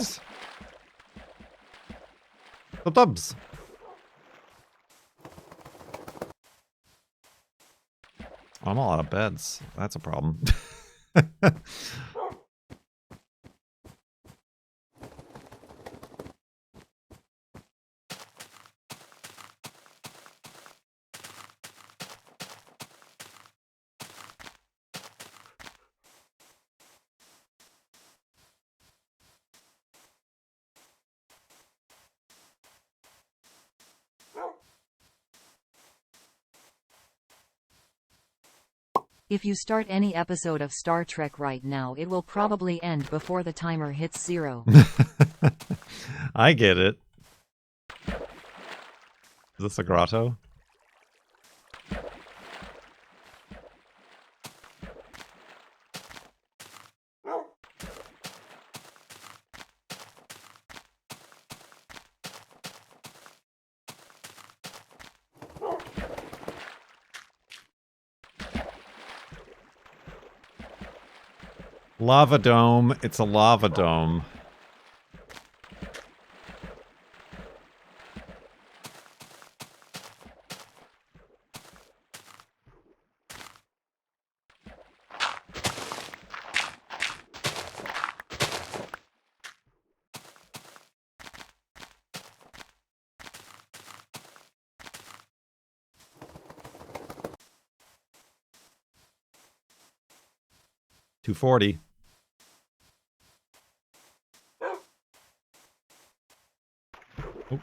The dubs. I'm all out of beds. That's a problem. 'If you start any episode of Star Trek right now, it will probably end before the timer hits 0. I get it. Is this a grotto? Lava dome. It's a lava dome. $240. Oh.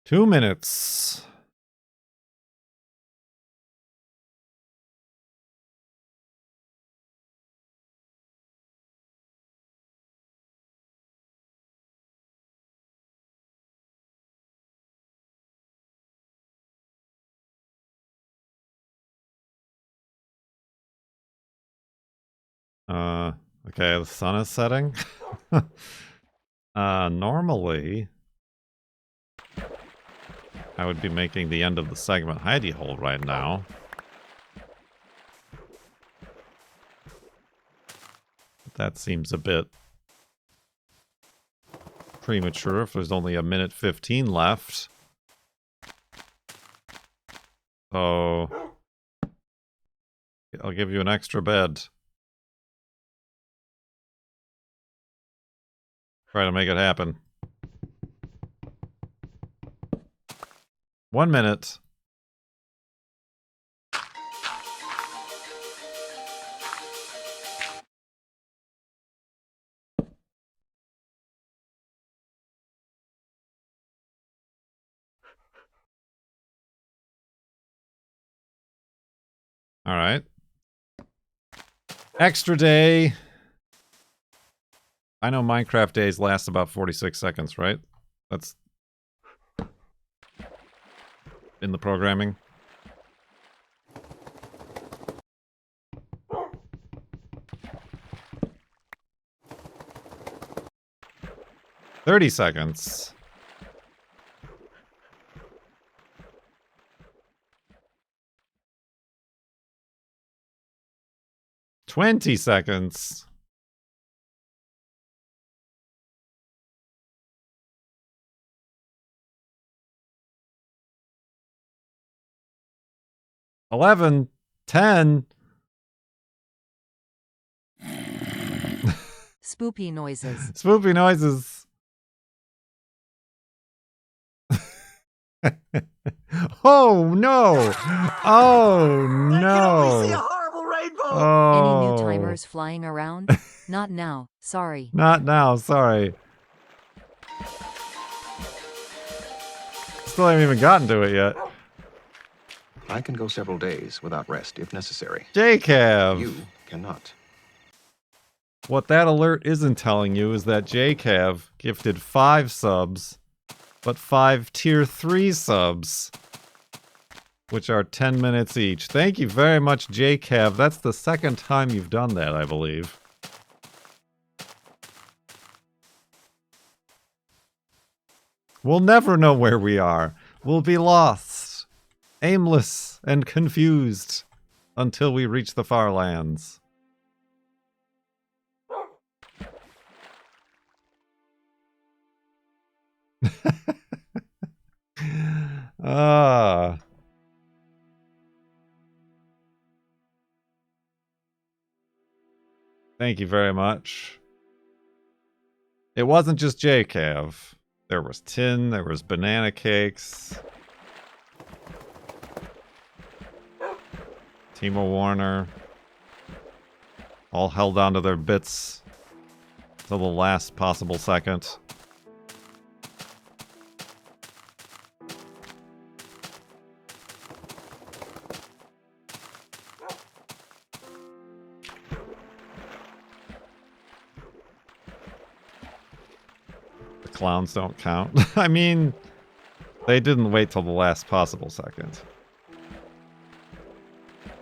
Two minutes. Okay, the sun is setting. Normally, I would be making the end of the segment hidey hole right now. That seems a bit premature if there's only 1:15 left. So, I'll give you an extra bed. Try to make it happen. 1 minute. All right. Extra day. I know Minecraft days last about 46 seconds, right? That's in the programming. $30 seconds. $20 seconds. $11, $10. Spoopy noises. Spoopy noises. Oh no! Oh no! Any new Oh. timers flying around? Not now, sorry. Not now, sorry. Still haven't even gotten to it yet. I can go several days without rest if necessary. JCav! You cannot. What that alert isn't telling you is that JCav gifted 5 subs, but 5 tier 3 subs, which are 10 minutes each. Thank you very much, JCav. That's the second time you've done that, I believe. We'll never know where we are. We'll be lost, aimless, and confused until we reach the FARLANDS. Ah. Thank you very much. It wasn't just JCav. There was Tin, there was Banana Cakes, Timo Warner, all held onto their bits till the last possible second. Clowns don't count. I mean, they didn't wait till the last possible second.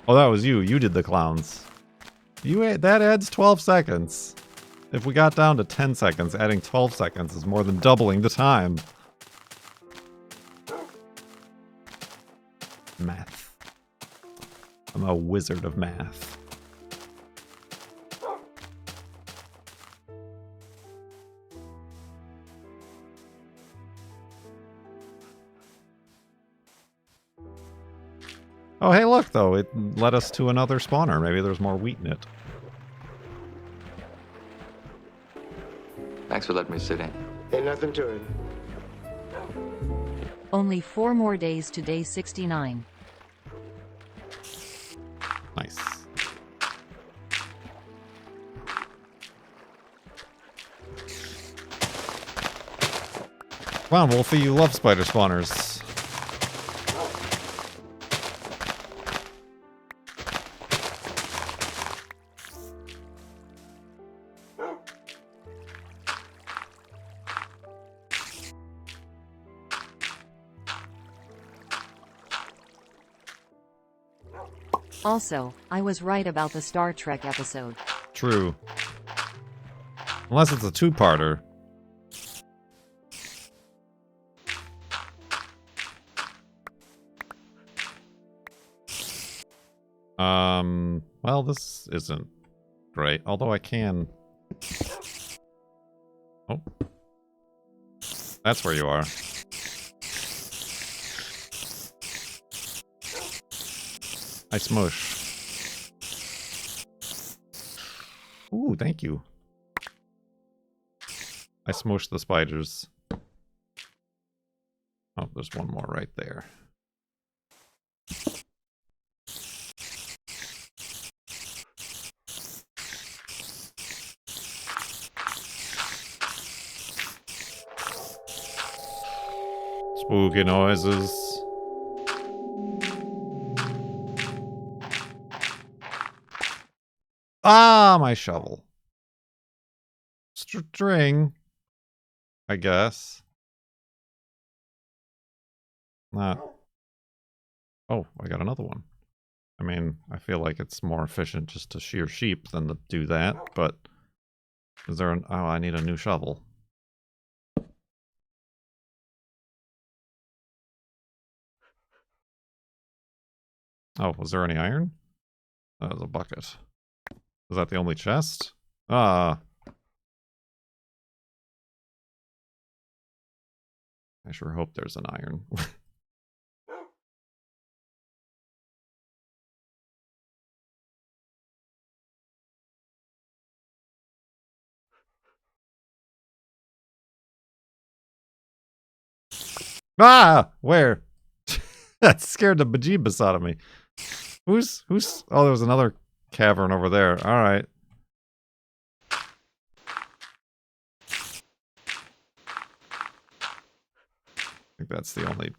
Oh, that was you. You did the clowns. That adds 12 seconds. If we got down to 10 seconds, adding 12 seconds is more than doubling the time. Math. I'm a wizard of math. Oh, hey, look, though. It led us to another spawner. Maybe there's more wheat in it. Thanks for letting me sit in. Ain't nothing to it. Only 4 more days to day 69. Nice. Come on, Wolfie, you love spider spawners. Also, I was right about the Star Trek episode. True. Unless it's a two-parter. Well, this isn't great. Although I can... Oh. That's where you are. I smush. Ooh, thank you. I smushed the spiders. Oh, there's one more right there. Spooky noises. Ah, my shovel. String, I guess. Not. Oh, I got another one. I mean, I feel like it's more efficient just to shear sheep than to do that, but is there an... Oh, I need a new shovel. Oh, was there any iron? That was a bucket. Is that the only chest? Ah. I sure hope there's an iron. Ah! Where? That scared the bejeebus out of me. Who's... Oh, there was another cavern over there. Alright. I think that's the only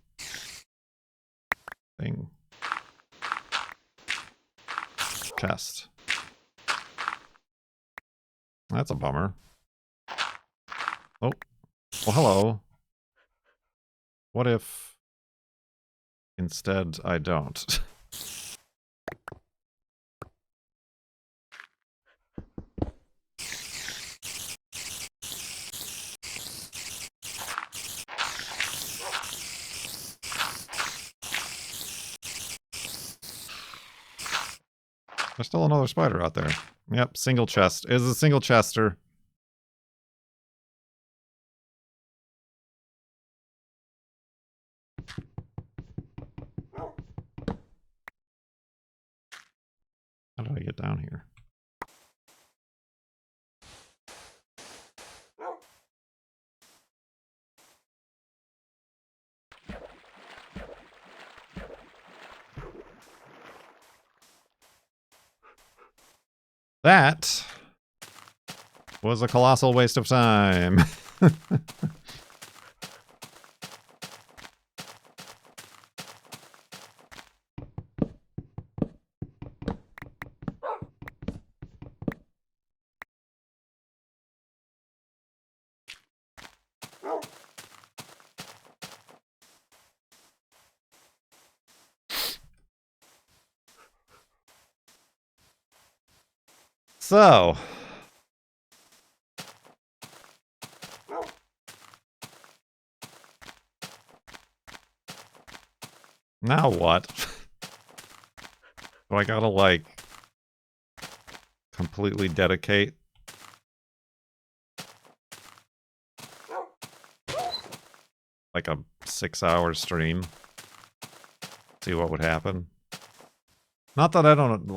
thing. Chest. That's a bummer. Oh. Well, hello. What if instead I don't? There's still another spider out there. Yep, single chest. Is a single chester. How did I get down here? That was a colossal waste of time. So. Now what? Do I gotta, like, completely dedicate? Like a 6-hour stream? See what would happen? Not that I don't,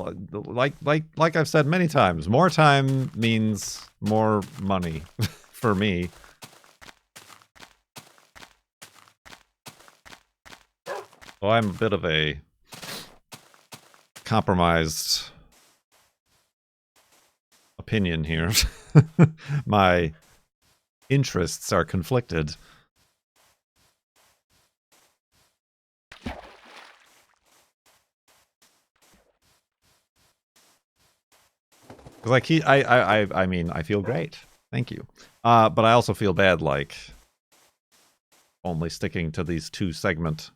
like I've said many times, more time means more money for me. So I'm a bit of a compromised opinion here. My interests are conflicted. Like I mean, I feel great. Thank you. But I also feel bad, like, only sticking to these 2-segment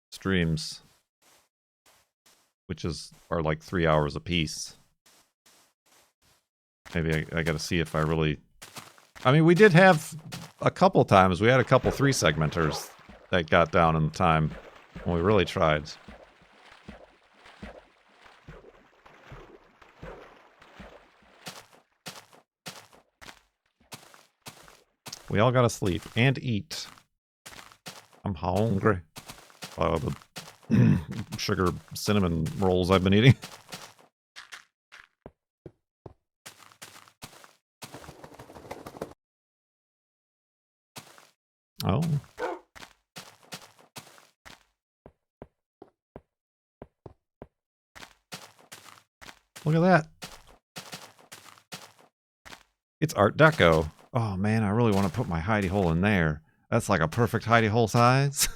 streams, which are like 3 hours apiece. Maybe I gotta see if I really... I mean, we did have a couple times. We had a couple 3-segmenters that got down in the time when we really tried. We all gotta sleep and eat. I'm hungry. The sugar cinnamon rolls I've been eating. Oh. Look at that. It's Art Deco. Oh man, I really want to put my hidey hole in there. That's like a perfect hidey hole size.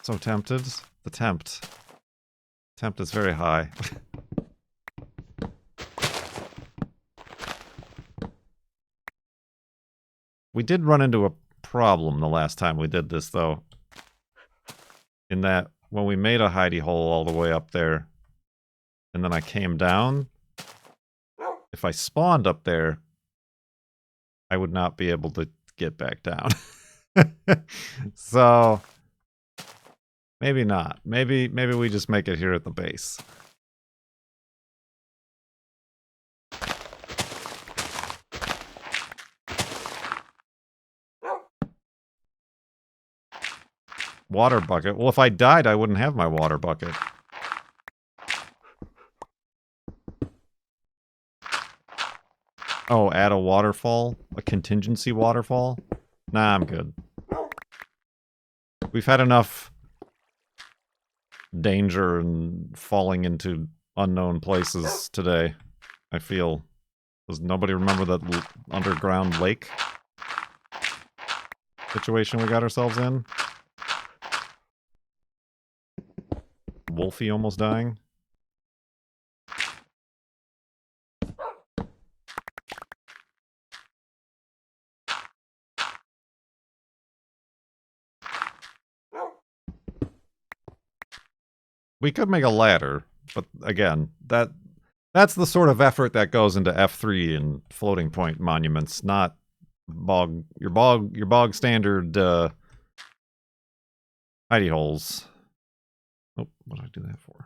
So tempted. The tempt is very high. We did run into a problem the last time we did this, though. In that, when we made a hidey hole all the way up there, and then I came down, if I spawned up there, I would not be able to get back down. So, maybe not. Maybe we just make it here at the base. Water bucket. Well, if I died, I wouldn't have my water bucket. Oh, add a waterfall? A contingency waterfall? Nah, I'm good. We've had enough danger and falling into unknown places today, I feel. Does nobody remember that underground lake situation we got ourselves in? Wolfie almost dying. We could make a ladder, but again, that's the sort of effort that goes into F3 and floating point monuments, not your bog standard hidey holes. Oh, what did I do that for?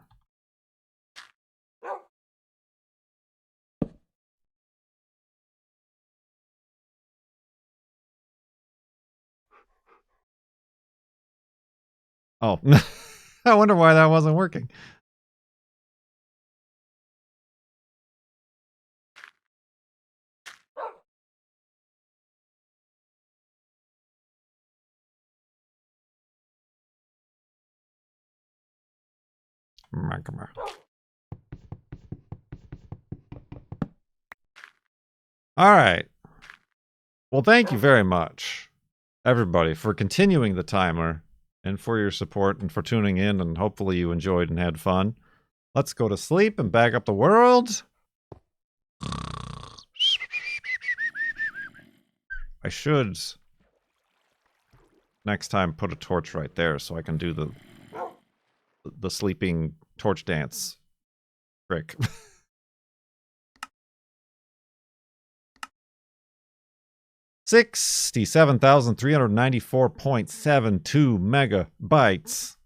Oh, I wonder why that wasn't working. Come on. All right. Well, thank you very much, everybody, for continuing the timer and for your support and for tuning in, and hopefully you enjoyed and had fun. Let's go to sleep and back up the world. I should next time put a torch right there so I can do the sleeping torch dance trick. 67,394.72 megabytes.